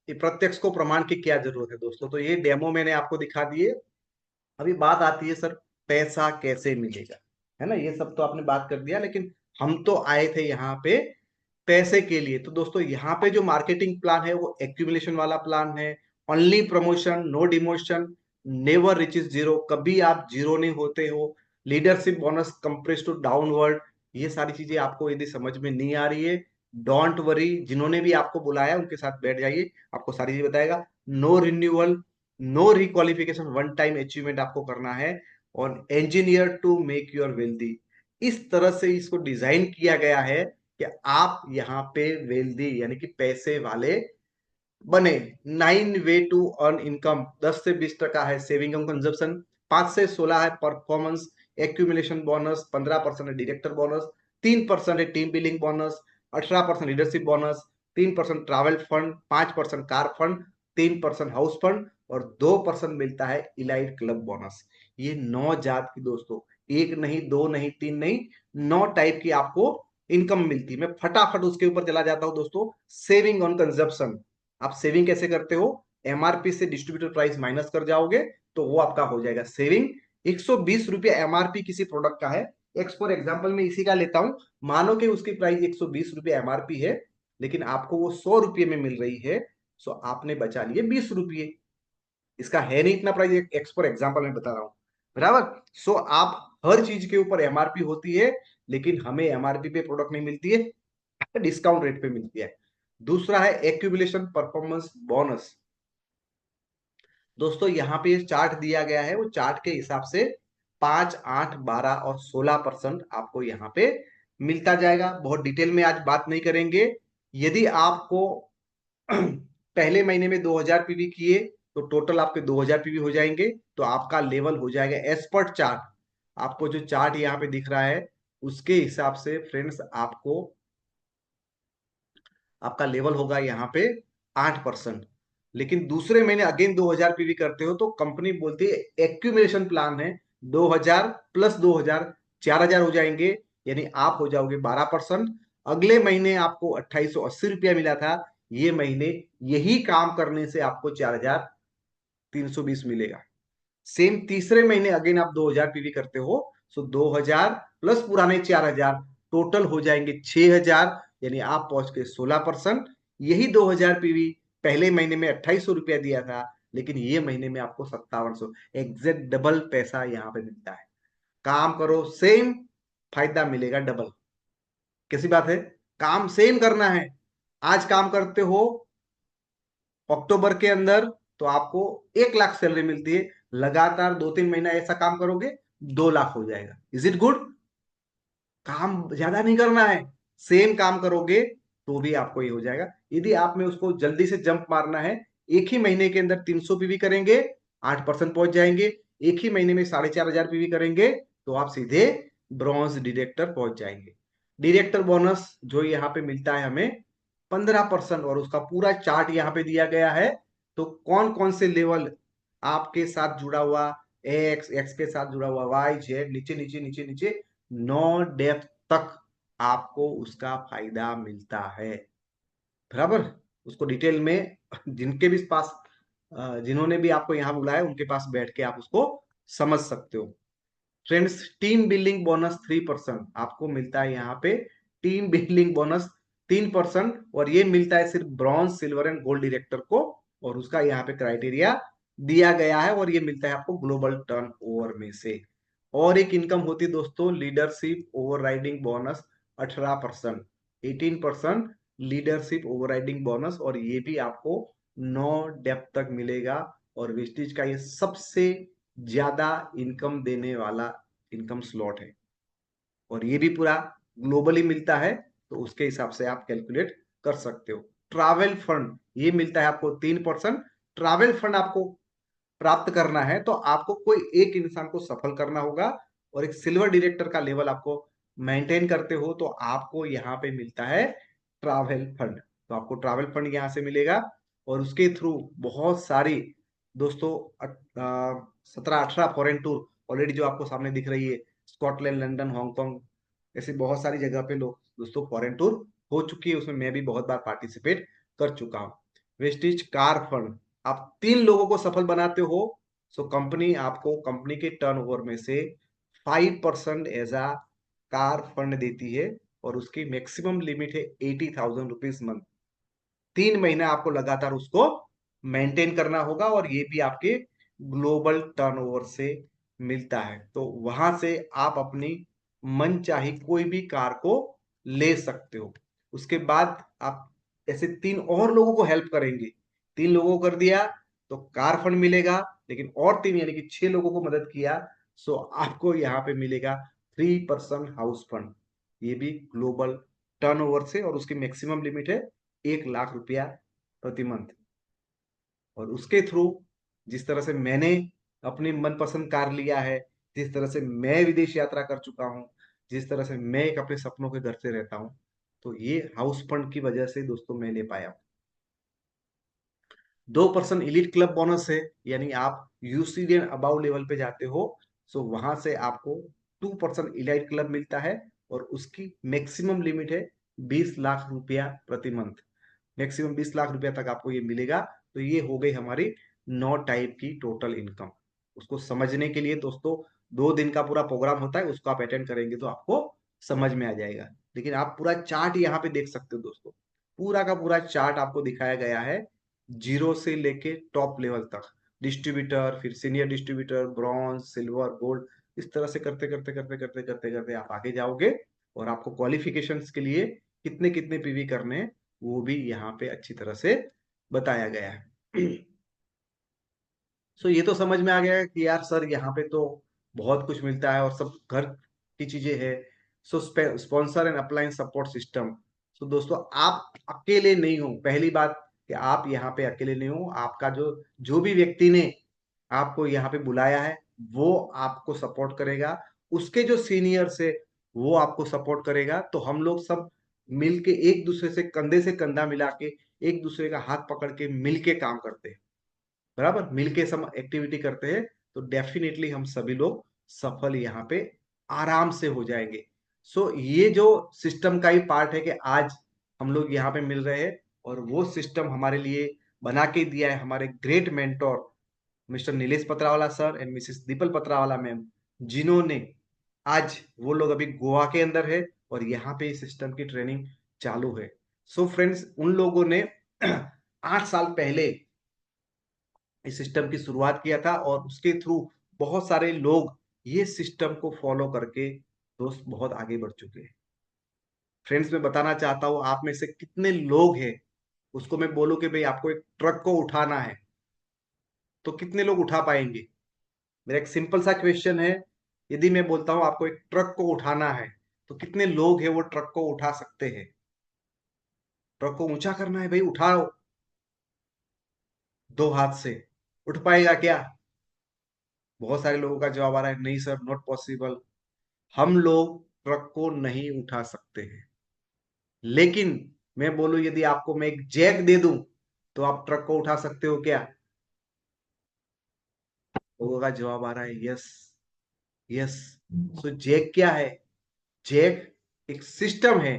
प्रत्यक्ष को प्रमाण की क्या जरूरत है दोस्तों, तो ये डेमो मैंने आपको दिखा दिए। अभी बात आती है सर, पैसा कैसे मिलेगा, है ना? ये सब तो आपने बात कर दिया, लेकिन हम तो आए थे यहाँ पे पैसे के लिए। तो दोस्तों यहाँ पे जो मार्केटिंग प्लान है वो एक्यूमुलेशन वाला प्लान है। Only promotion, no demotion, never reaches zero, कभी आप जीरो नहीं होते हो। Leadership bonus compress to downward. ये सारी चीजें आपको यदि समझ में नहीं आ रही है, डोंट वरी, जिन्होंने भी आपको बुलाया उनके साथ बैठ जाइए, आपको सारी चीजें बताएगा। No renewal, no requalification, one time achievement आपको करना है। और engineer to make your wealthy, इस तरह से इसको डिजाइन किया गया है कि आप यहाँ पे वेल्दी यानी कि पैसे वाले बने। 9 वे टू अर्न इनकम, 10 से 20% है सेविंग एंड कंजप्शन, 5 से 16 है परफॉर्मेंस एक्यूमुलेशन बोनस, 15% है डायरेक्टर बोनस, 3% है team building bonus, 18% leadership bonus, 3% travel fund, 5% car fund, 3% house fund और 2% मिलता है इलाइट क्लब बोनस। ये 9 जात की दोस्तों, एक नहीं, दो नहीं, तीन नहीं, 9 टाइप की आपको इनकम मिलती है। मैं फटाफट उसके ऊपर चला जाता हूं दोस्तों। सेविंग ऑन कंजप्शन, आप सेविंग कैसे करते हो? एमआरपी से डिस्ट्रीब्यूटर प्राइस माइनस कर जाओगे तो वो आपका हो जाएगा सेविंग। 120 रुपया एमआरपी किसी प्रोडक्ट का है, एक्स फॉर एग्जाम्पल मैं इसी का लेता हूं, मानो कि उसकी प्राइस 120 रुपया एमआरपी है, लेकिन आपको वो 100 रुपये में मिल रही है, सो आपने बचा लिए 20 रुपये। इसका है नहीं इतना प्राइस, एक्स फॉर एग्जाम्पल मैं बता रहा हूं, बराबर। सो आप हर चीज के ऊपर एमआरपी होती है, लेकिन हमें एमआरपी पे प्रोडक्ट नहीं मिलती है, डिस्काउंट रेट पे मिलती है। दूसरा है एक्यूमुलेशन परफॉर्मेंस बोनस। दोस्तों यहाँ पे चार्ट दिया गया है, वो चार्ट के हिसाब से 5, 8, 12 और 16% आपको यहाँ पे मिलता जाएगा। बहुत डिटेल में आज बात नहीं करेंगे। यदि आपको पहले महीने में 2000 पीवी किए तो टोटल आपके 2000 पीवी हो जाएंगे, तो आपका लेवल हो जाएगा एज पर चार्ट। आपको जो चार्ट यहाँ पे दिख रहा है उसके हिसाब से फ्रेंड्स आपको आपका लेवल होगा यहाँ पे 8%। लेकिन दूसरे महीने अगेन 2000 पीवी करते हो तो कंपनी बोलती है एक्यूमुलेशन प्लान है, 2000 प्लस 2000, 4000 हो जाएंगे, यानी आप हो जाओगे 12%। अगले महीने आपको 2880 रुपया मिला था, ये महीने यही काम करने से आपको 4320 मिलेगा। सेम तीसरे महीने अगेन आप 2000 पीवी करते हो, सो 2000 प्लस पुराने 4000, टोटल हो जाएंगे 6000, यानी आप पहुंच के 16%। यही 2000 पीवी पहले महीने में 2800 रुपया दिया था, लेकिन ये महीने में आपको 5700, एग्जैक्ट डबल पैसा यहाँ पे मिलता है। काम करो सेम, फायदा मिलेगा डबल। कैसी बात है? काम सेम करना है, आज काम करते हो अक्टूबर के अंदर तो आपको 1 लाख सैलरी मिलती है, लगातार 2-3 महीना ऐसा काम करोगे 2 लाख हो जाएगा। Is it good? काम ज्यादा नहीं करना है, सेम काम करोगे तो भी आपको ये हो जाएगा। यदि आप में उसको जल्दी से जंप मारना है, एक ही महीने के अंदर 300 पीवी करेंगे, 8% पहुंच जाएंगे। एक ही महीने में 4500 पीवी करेंगे तो आप सीधे ब्रॉन्ज डायरेक्टर पहुंच जाएंगे। डायरेक्टर बोनस जो यहाँ पे मिलता है हमें 15%, और उसका पूरा चार्ट यहाँ पे दिया गया है। तो कौन कौन से लेवल आपके साथ जुड़ा हुआ, एक्स एक्स के साथ जुड़ा हुआ, वाई जेड, नीचे नीचे नीचे नीचे 9 डेप्थ तक आपको उसका फायदा मिलता है, बराबर। उसको डिटेल में जिनके भी पास जिन्होंने भी आपको यहाँ बुलाया उनके पास बैठ के आप उसको समझ सकते हो। फ्रेंड्स, टीम बिल्डिंग बोनस 3% आपको मिलता है यहाँ पे। टीम बिल्डिंग बोनस 3%, और ये मिलता है सिर्फ bronze, silver and gold director को, और उसका यहाँ पे क्राइटेरिया दिया गया है, और ये मिलता है आपको ग्लोबल टर्न ओवर में से। और एक इनकम होती है दोस्तों, leadership overriding bonus 18%, 18% leadership overriding bonus, और ये भी आपको 9 डेप्थ तक मिलेगा। और वेस्टेज का ये सबसे ज्यादा इनकम देने वाला इनकम स्लॉट है, और ये भी पूरा ग्लोबली मिलता है, तो उसके हिसाब से आप कैलकुलेट कर सकते हो। ट्रैवल फंड ये मिलता है आपको 3%। ट्रैवल फंड आपको प्राप्त करना है तो आपको कोई एक इंसान को सफल करना होगा, और एक सिल्वर डायरेक्टर का लेवल आपको मेंटेन करते हो तो आपको यहाँ पे मिलता है ट्रैवल फंड। तो आपको ट्रैवल फंड यहाँ से मिलेगा, और उसके थ्रू बहुत सारी दोस्तों 17-18 फॉरेन टूर ऑलरेडी जो आपको सामने दिख रही है, स्कॉटलैंड, लंदन, हांगकांग, ऐसे बहुत सारी जगह पे लोग दोस्तों फॉरेन टूर हो चुकी है, उसमें मैं भी बहुत बार पार्टिसिपेट कर चुका हूँ। वेस्टिज कार फंड, आप 3 लोगों को सफल बनाते हो, सो कंपनी आपको कंपनी के टर्नओवर में से 5% एज अ कार फंड देती है, और उसकी मैक्सिमम लिमिट है 80,000 रुपीज मंथ। 3 महीना आपको लगातार उसको मेंटेन करना होगा और ये भी आपके ग्लोबल टर्नओवर से मिलता है। तो वहां से आप अपनी मनचाही कोई भी कार को ले सकते हो। उसके बाद आप ऐसे 3 और लोगों को हेल्प करेंगे। 3 लोगों को कर दिया तो कार फंड मिलेगा, लेकिन और 3 यानी कि 6 लोगों को मदद किया सो आपको यहाँ पे मिलेगा 3% हाउस फंड। ये भी ग्लोबल टर्नओवर से, और उसकी मैक्सिमम लिमिट है 1 लाख रुपया प्रति मंथ। और उसके थ्रू जिस तरह से मैंने अपनी मनपसंद कार लिया है, जिस तरह से मैं विदेश यात्रा कर चुका हूं, जिस तरह से मैं एक अपने सपनों के घर से रहता हूं, तो ये हाउस फंड की वजह से दोस्तों मैं ले पाया। 2% इलीट क्लब बोनस है, यानी आप यूसीडी अबाउ लेवल पे जाते हो सो वहां से आपको 2% इलाइट क्लब मिलता है, और उसकी मैक्सिमम लिमिट है 20 लाख रुपया प्रति मंथ। मैक्सिमम 20 लाख रुपया तक आपको ये मिलेगा। तो ये हो गई हमारी 9 टाइप की टोटल इनकम। उसको समझने के लिए दोस्तों 2 दिन का पूरा प्रोग्राम होता है, उसको आप अटेंड करेंगे तो आपको समझ में आ जाएगा। लेकिन आप पूरा चार्ट यहाँ पे देख सकते हो दोस्तों, पूरा का पूरा चार्ट आपको दिखाया गया है, जीरो से लेके टॉप लेवल तक, डिस्ट्रीब्यूटर, फिर senior distributor, bronze, silver, gold, इस तरह से करते करते करते करते करते करते आप आगे जाओगे। और आपको क्वालिफिकेशंस के लिए कितने कितने पीवी करने हैं वो भी यहाँ पे अच्छी तरह से बताया गया है। सो ये तो समझ में आ गया कि यार सर यहाँ पे तो बहुत कुछ मिलता है और सब घर की चीजें है। So sponsor and appliance support system. So दोस्तों आप अकेले नहीं हो, पहली बात कि आप यहाँ पे अकेले नहीं हो। आपका जो जो भी व्यक्ति ने आपको यहाँ पे बुलाया है वो आपको सपोर्ट करेगा, उसके जो सीनियर्स है वो आपको सपोर्ट करेगा। तो हम लोग सब मिलके एक दूसरे से कंधे से कंधा मिला के एक दूसरे का हाथ पकड़ के मिलके काम करते हैं, बराबर मिलके सब एक्टिविटी करते हैं, तो डेफिनेटली हम सभी लोग सफल यहाँ पे आराम से हो जाएंगे। सो ये जो सिस्टम का ही पार्ट है कि आज हम लोग यहाँ पे मिल रहे हैं, और वो सिस्टम हमारे लिए बना के दिया है हमारे great mentor Mr Nilesh Patrawala sir and Mrs Dipal Patrawala ma'am, जिन्होंने आज वो लोग अभी गोवा के अंदर है और यहाँ पे इस सिस्टम की ट्रेनिंग चालू है। सो फ्रेंड्स, उन लोगों ने 8 साल पहले इस सिस्टम की शुरुआत किया था, और उसके थ्रू बहुत सारे लोग ये सिस्टम को फॉलो करके दोस्त बहुत आगे बढ़ चुके हैं। फ्रेंड्स, मैं बताना चाहता हूं आप में से कितने लोग हैं उसको मैं बोलूं कि भाई आपको एक ट्रक को उठाना है तो कितने लोग उठा पाएंगे? मेरा एक सिंपल सा क्वेश्चन है, यदि मैं बोलता हूं आपको एक ट्रक को उठाना है तो कितने लोग हैं वो ट्रक को उठा सकते हैं? ट्रक को ऊंचा करना है भाई, उठाओ 2 हाथ से, उठ पाएगा क्या? बहुत सारे लोगों का जवाब आ रहा है नहीं सर, नॉट पॉसिबल, हम लोग ट्रक को नहीं उठा सकते हैं। लेकिन मैं बोलूं यदि आपको मैं एक जैक दे दूं तो आप ट्रक को उठा सकते हो क्या? लोगों का जवाब आ रहा है यस, यस। सो जैक क्या है? जैक एक सिस्टम है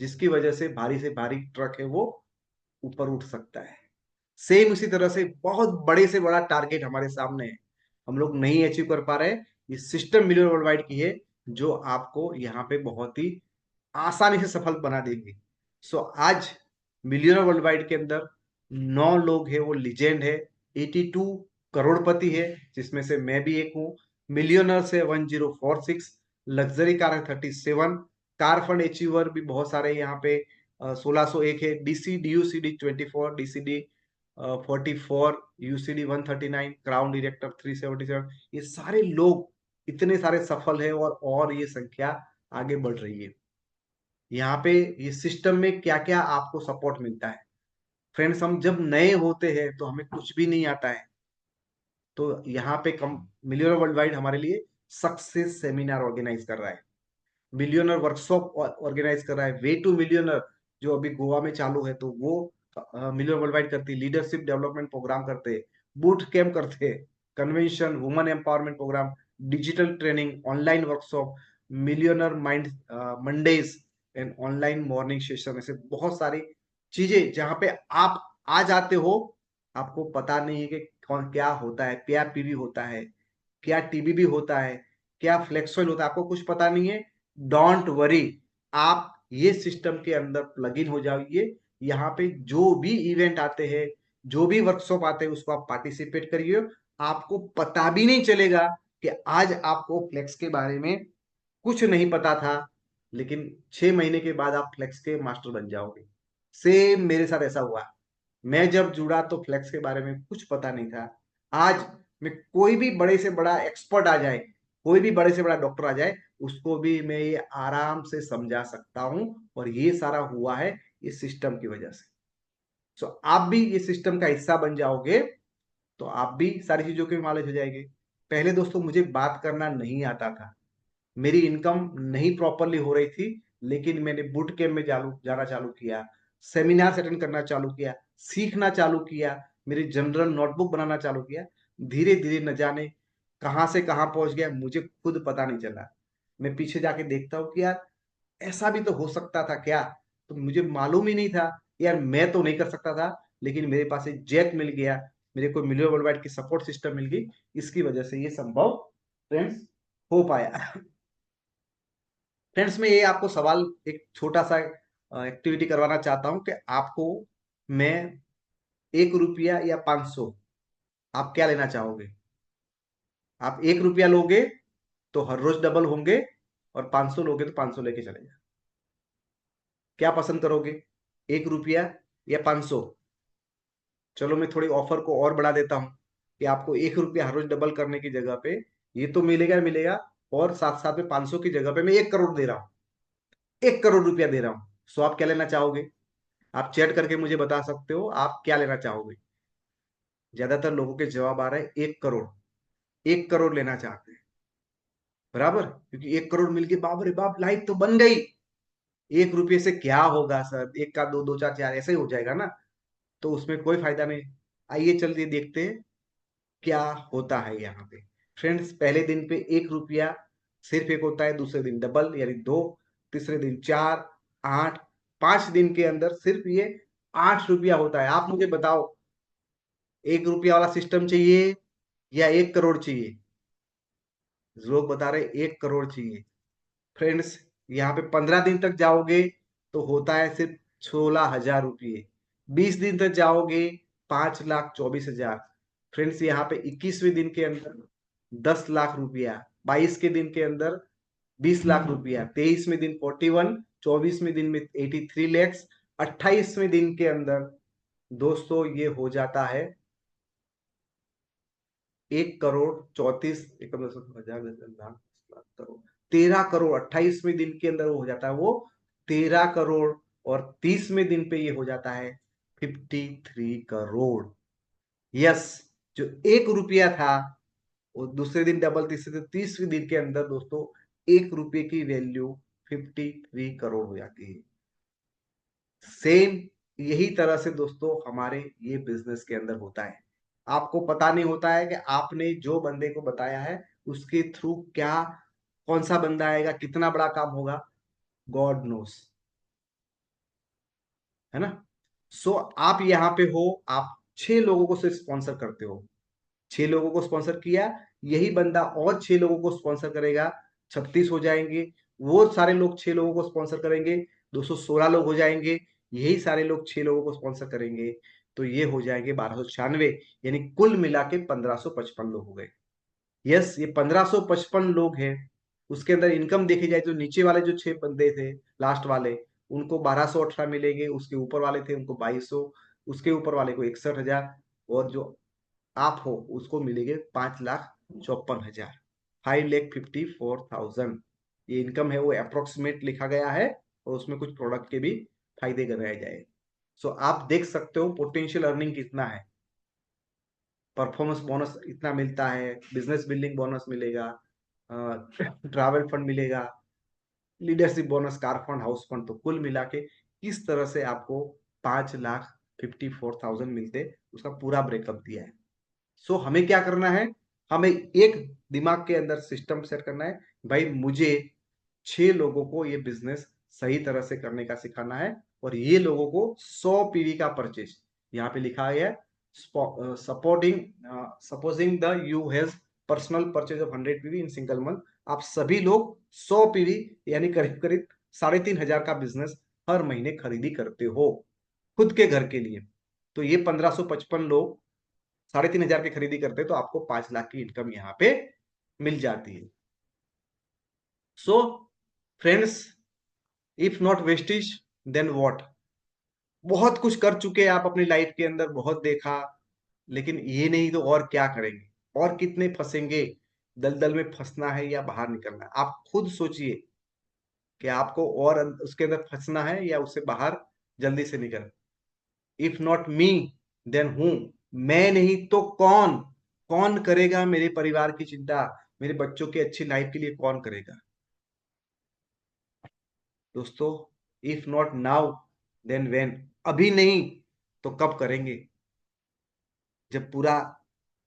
जिसकी वजह से भारी ट्रक है वो ऊपर उठ सकता है। सेम उसी तरह से बहुत बड़े से बड़ा टारगेट हमारे सामने है, हम लोग नहीं अचीव कर पा रहे। ये सिस्टम मिलियन वर्ल्ड वाइड की है जो आपको यहाँ पे बहुत ही आसानी से सफल बना देंगे। सो आज मिलियनर वर्ल्ड वाइड के अंदर 9 लोग हैं, वो लीजेंड है। 82 करोड़पति है जिसमें से मैं भी एक हूँ। मिलियनर से 1046, लग्जरी कार है 37, कार फंड अचीवर भी बहुत सारे यहाँ पे 1601 है। DC DUCD 24, DCD 44, UCD 139, crown director 377, ये सारे लोग इतने सारे सफल है, और ये संख्या आगे बढ़ रही है। यहाँ पे ये सिस्टम में क्या क्या आपको सपोर्ट मिलता है? फ्रेंड्स, हम जब नए होते हैं तो हमें कुछ भी नहीं आता है, तो यहाँ पे कम मिलियनर वर्ल्ड वाइड हमारे लिए सक्सेस सेमिनार ऑर्गेनाइज कर रहा है, मिलियनर वर्कशॉप ऑर्गेनाइज कर रहा है। वे टू मिलियनर जो अभी गोवा में चालू है, तो वो मिलियनर वर्ल्ड वाइड करती है। लीडरशिप डेवलपमेंट प्रोग्राम करते हैं, बूट कैंप करते हैं, convention, women empowerment programme, digital training, online workshop, millionaire mind Mondays and online morning session, ऐसे बहुत सारी चीजें जहां पे आप आ जाते हो। आपको पता नहीं है कि कौन क्या होता है, क्या पीवी होता है, क्या टीबीबी होता है, क्या फ्लेक्सोइल होता है, आपको कुछ पता नहीं है। डोंट वरी, आप ये सिस्टम के अंदर प्लग इन हो जाइए। यहाँ पे जो भी इवेंट आते हैं, जो भी वर्कशॉप आते हैं, उसको आप पार्टिसिपेट करिए। आपको पता भी नहीं चलेगा कि आज आपको फ्लेक्स के बारे में कुछ नहीं पता था, लेकिन 6 महीने के बाद आप फ्लेक्स के मास्टर बन जाओगे। सेम मेरे साथ ऐसा हुआ। मैं जब जुड़ा तो फ्लेक्स के बारे में कुछ पता नहीं था। आज मैं कोई भी बड़े से बड़ा एक्सपर्ट आ जाए, कोई भी बड़े से बड़ा डॉक्टर आ जाए, उसको भी मैं ये आराम से समझा सकता हूं। और ये सारा हुआ है इस सिस्टम की वजह से। सो आप भी ये सिस्टम का हिस्सा बन जाओगे तो आप भी सारी चीजों के नॉलेज हो जाएंगे। पहले दोस्तों मुझे बात करना नहीं आता था, मेरी इनकम नहीं प्रॉपरली हो रही थी, लेकिन मैंने बूट कैंप में जाना चालू किया, सेमिनार अटेंड करना चालू किया, सीखना चालू किया, मेरी जनरल नोटबुक बनाना चालू किया। धीरे धीरे न जाने कहां से कहां पहुंच गया, मुझे खुद पता नहीं चला। मैं पीछे जाके देखता हूँ कि यार ऐसा भी तो हो सकता था क्या। तो मुझे मालूम ही नहीं था। यार मैं तो नहीं कर सकता था, लेकिन मेरे पास एक जैक मिल गया, मेरे को मिलियन वर्ल्ड वाइड की सपोर्ट सिस्टम मिल गई। इसकी वजह से ये संभव फ्रेंड्स हो पाया। फ्रेंड्स मैं ये आपको सवाल, एक छोटा सा एक्टिविटी करवाना चाहता हूं कि आपको मैं 1 रुपया या 500, आप क्या लेना चाहोगे? आप 1 रुपया लोगे तो हर रोज डबल होंगे, और 500 लोगे तो 500 लेके चले जाओ। क्या पसंद करोगे, 1 रुपया या 500? चलो मैं थोड़ी ऑफर को और बढ़ा देता हूँ कि आपको 1 रुपया हर रोज डबल करने की जगह पे ये तो मिलेगा मिलेगा, और साथ साथ में 500 की जगह पे मैं 1 करोड़ दे रहा हूँ। 1 करोड़ रुपया दे रहा हूँ। सो आप क्या लेना चाहोगे? आप चैट करके मुझे बता सकते हो आप क्या लेना चाहोगे। ज्यादातर लोगों के जवाब आ रहे हैं 1 करोड़। 1 करोड़ लेना चाहते हैं, बराबर, क्योंकि 1 करोड़ मिलके बाप रे बाप लाइफ तो बन गई। 1 रुपये से क्या होगा सर, एक का दो, दो चार चार ऐसे ही हो जाएगा ना, तो उसमें कोई फायदा नहीं। आइए चलिए देखते हैं क्या होता है यहाँ पे। फ्रेंड्स पहले दिन पे 1 रुपया सिर्फ एक होता है, दूसरे दिन डबल यानी 2, तीसरे दिन 4, 8, 5 दिन के अंदर सिर्फ ये 8 रुपया होता है। आप मुझे बताओ, 1 रुपया वाला सिस्टम चाहिए या 1 करोड़ चाहिए? लोग बता रहे 1 करोड़ चाहिए। फ्रेंड्स यहाँ पे 15 दिन तक जाओगे तो होता है सिर्फ 16,000 रुपये। 20 दिन तक जाओगे 5,24,000। फ्रेंड्स यहाँ पे 21वें दिन के अंदर 10 लाख रुपया, 22 के दिन के अंदर 20 लाख रुपया, 23वें दिन 41, 24वें दिन में 83 लैक्स, 28वें दिन के अंदर दोस्तों ये हो जाता है 1 करोड़ 34, 1 हजार, 10 लाख, 13 करोड़। 28वें दिन के अंदर वो हो जाता है वो 13 करोड़, और 30वें दिन पे ये हो जाता है 53 करोड़। यस, जो 1 रुपया था वो दूसरे दिन डबल, तीसरे दिन, 30वें दिन के अंदर दोस्तों 1 रुपये की वैल्यू 53 करोड़ हो जाती है। सेम यही तरह से दोस्तों हमारे ये बिजनेस के अंदर होता है। आपको पता नहीं होता है कि आपने जो बंदे को बताया है उसके थ्रू क्या, कौन सा बंदा आएगा, कितना बड़ा काम होगा, गॉड नोस, है ना। सो आप यहाँ पे हो, आप 6 लोगों को सिर्फ स्पॉन्सर करते हो, 6 लोगों को स्पॉन्सर किया, यही बंदा और 6 लोगों को स्पॉन्सर करेगा, 36 हो जाएंगे। वो सारे लोग 6 लोगों को स्पॉन्सर करेंगे, 216 लोग हो जाएंगे। यही सारे लोग 6 लोगों को स्पॉन्सर करेंगे, तो ये हो जाएंगे 1296, यानी कुल मिला के 1555 लोग हो गए। यस, ये 1555 लोग हैं। उसके अंदर इनकम देखी जाए तो नीचे वाले जो 6 बंदे थे, लास्ट वाले, उनको 1218 मिलेंगे, उसके ऊपर वाले थे उनको 2200, उसके ऊपर वाले को 61,000, और जो आप हो उसको मिलेंगे 5,54,000, 5,54,000। ये इनकम है वो अप्रोक्सीमेट लिखा गया है, और उसमें कुछ प्रोडक्ट के भी फायदे कराए जाए। सो आप देख सकते हो पोटेंशियल अर्निंग कितना है। परफॉर्मेंस बोनस इतना मिलता है, बिजनेस बिल्डिंग बोनस मिलेगा, ट्रैवल फंड मिलेगा, leadership bonus, car fund, house fund, तो कुल मिला के किस तरह से आपको 5,54,000 मिलते, उसका पूरा ब्रेकअप दिया है। सो हमें क्या करना है, हमें एक दिमाग के अंदर सिस्टम सेट करना है, भाई मुझे 6 लोगों को ये बिजनेस सही तरह से करने का सिखाना है, और ये लोगों को 100 पीवी का परचेज, यहाँ पे लिखा है supporting, supposing the you has personal purchase of 100 PV in single month. आप सभी लोग 100 पीवी यानी करीब करीब 3,500 का बिजनेस हर महीने खरीदी करते हो खुद के घर के लिए, तो ये 1555 लोग 3,500 की खरीदी करते हैं, तो आपको 5 लाख की इनकम यहाँ पे मिल जाती है। So friends, if not Vestige then what. बहुत कुछ कर चुके हैं आप अपनी लाइफ के अंदर, बहुत देखा, लेकिन ये नहीं तो और क्या करेंगे, और कितने फंसेंगे, दलदल में फंसना है या बाहर निकलना है, आप खुद सोचिए कि आपको और उसके अंदर फंसना है या उससे बाहर जल्दी से निकल। इफ नॉट मी देन हूं, मैं नहीं तो कौन, कौन करेगा मेरे परिवार की चिंता, मेरे बच्चों की अच्छी लाइफ के लिए कौन करेगा। दोस्तों, if not now then when, अभी नहीं तो कब करेंगे, जब पूरा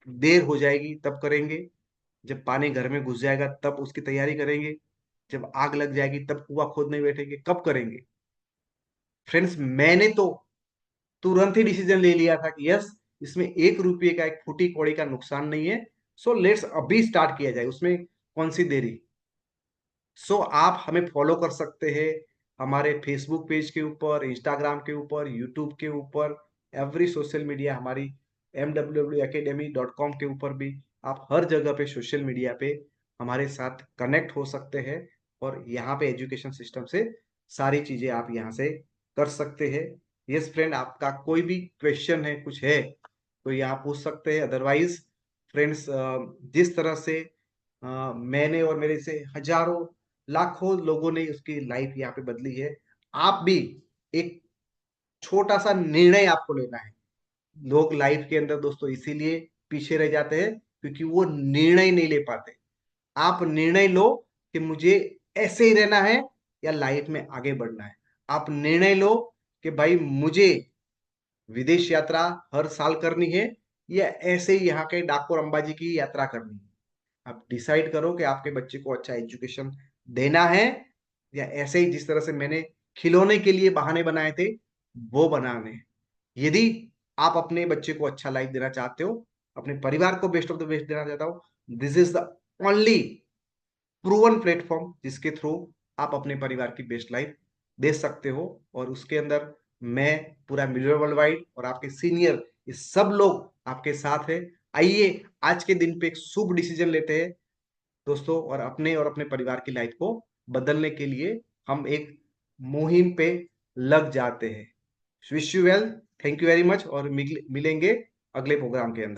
देर हो जाएगी तब करेंगे, जब पानी घर में घुस जाएगा तब उसकी तैयारी करेंगे, जब आग लग जाएगी तब कुआं खोदने बैठेंगे, कब करेंगे। फ्रेंड्स, मैंने तो तुरंत ही डिसीजन ले लिया था कि यस, इसमें 1 रुपये का, एक फूटी कौड़ी का नुकसान नहीं है। सो लेट्स अभी स्टार्ट किया जाए, उसमें कौन सी देरी। सो आप हमें फॉलो कर सकते हैं हमारे फेसबुक पेज के ऊपर, इंस्टाग्राम के ऊपर, यूट्यूब के ऊपर, एवरी सोशल मीडिया, हमारी mwacademy.com के ऊपर भी आप हर जगह पे सोशल मीडिया पे हमारे साथ कनेक्ट हो सकते हैं, और यहाँ पे एजुकेशन सिस्टम से सारी चीजें आप यहाँ से कर सकते हैं। यस फ्रेंड, आपका कोई भी क्वेश्चन है, कुछ है, तो यहाँ पूछ सकते हैं। अदरवाइज फ्रेंड्स, जिस तरह से मैंने और मेरे से हजारों लाखों लोगों ने उसकी लाइफ यहाँ पे बदली है, आप भी एक छोटा सा निर्णय आपको लेना है। लोग लाइफ के अंदर दोस्तों इसीलिए पीछे रह जाते हैं क्योंकि वो निर्णय नहीं ले पाते। आप निर्णय लो कि मुझे ऐसे ही रहना है या लाइफ में आगे बढ़ना है। आप निर्णय लो कि भाई मुझे विदेश यात्रा हर साल करनी है या ऐसे ही यहाँ के डाकोर अंबाजी की यात्रा करनी है। आप डिसाइड करो कि आपके बच्चे को अच्छा एजुकेशन देना है या ऐसे ही जिस तरह से मैंने खिलौने के लिए बहाने बनाए थे वो बनाने हैं। यदि आप अपने बच्चे को अच्छा लाइफ देना चाहते हो, अपने परिवार को बेस्ट ऑफ द बेस्ट देना चाहता हो, this is the only proven platform जिसके थ्रू आप अपने परिवार की बेस्ट लाइफ दे सकते हो। और उसके अंदर मैं, पूरा मिलियनर वर्ल्ड वाइड और आपके सीनियर, ये सब लोग आपके साथ है। आइए आज के दिन पे एक शुभ डिसीजन लेते हैं दोस्तों, और अपने परिवार की लाइफ को बदलने के लिए हम एक मुहिम पे लग जाते हैं। Wish you well, thank you very much, और मिलेंगे अगले प्रोग्राम के अंदर।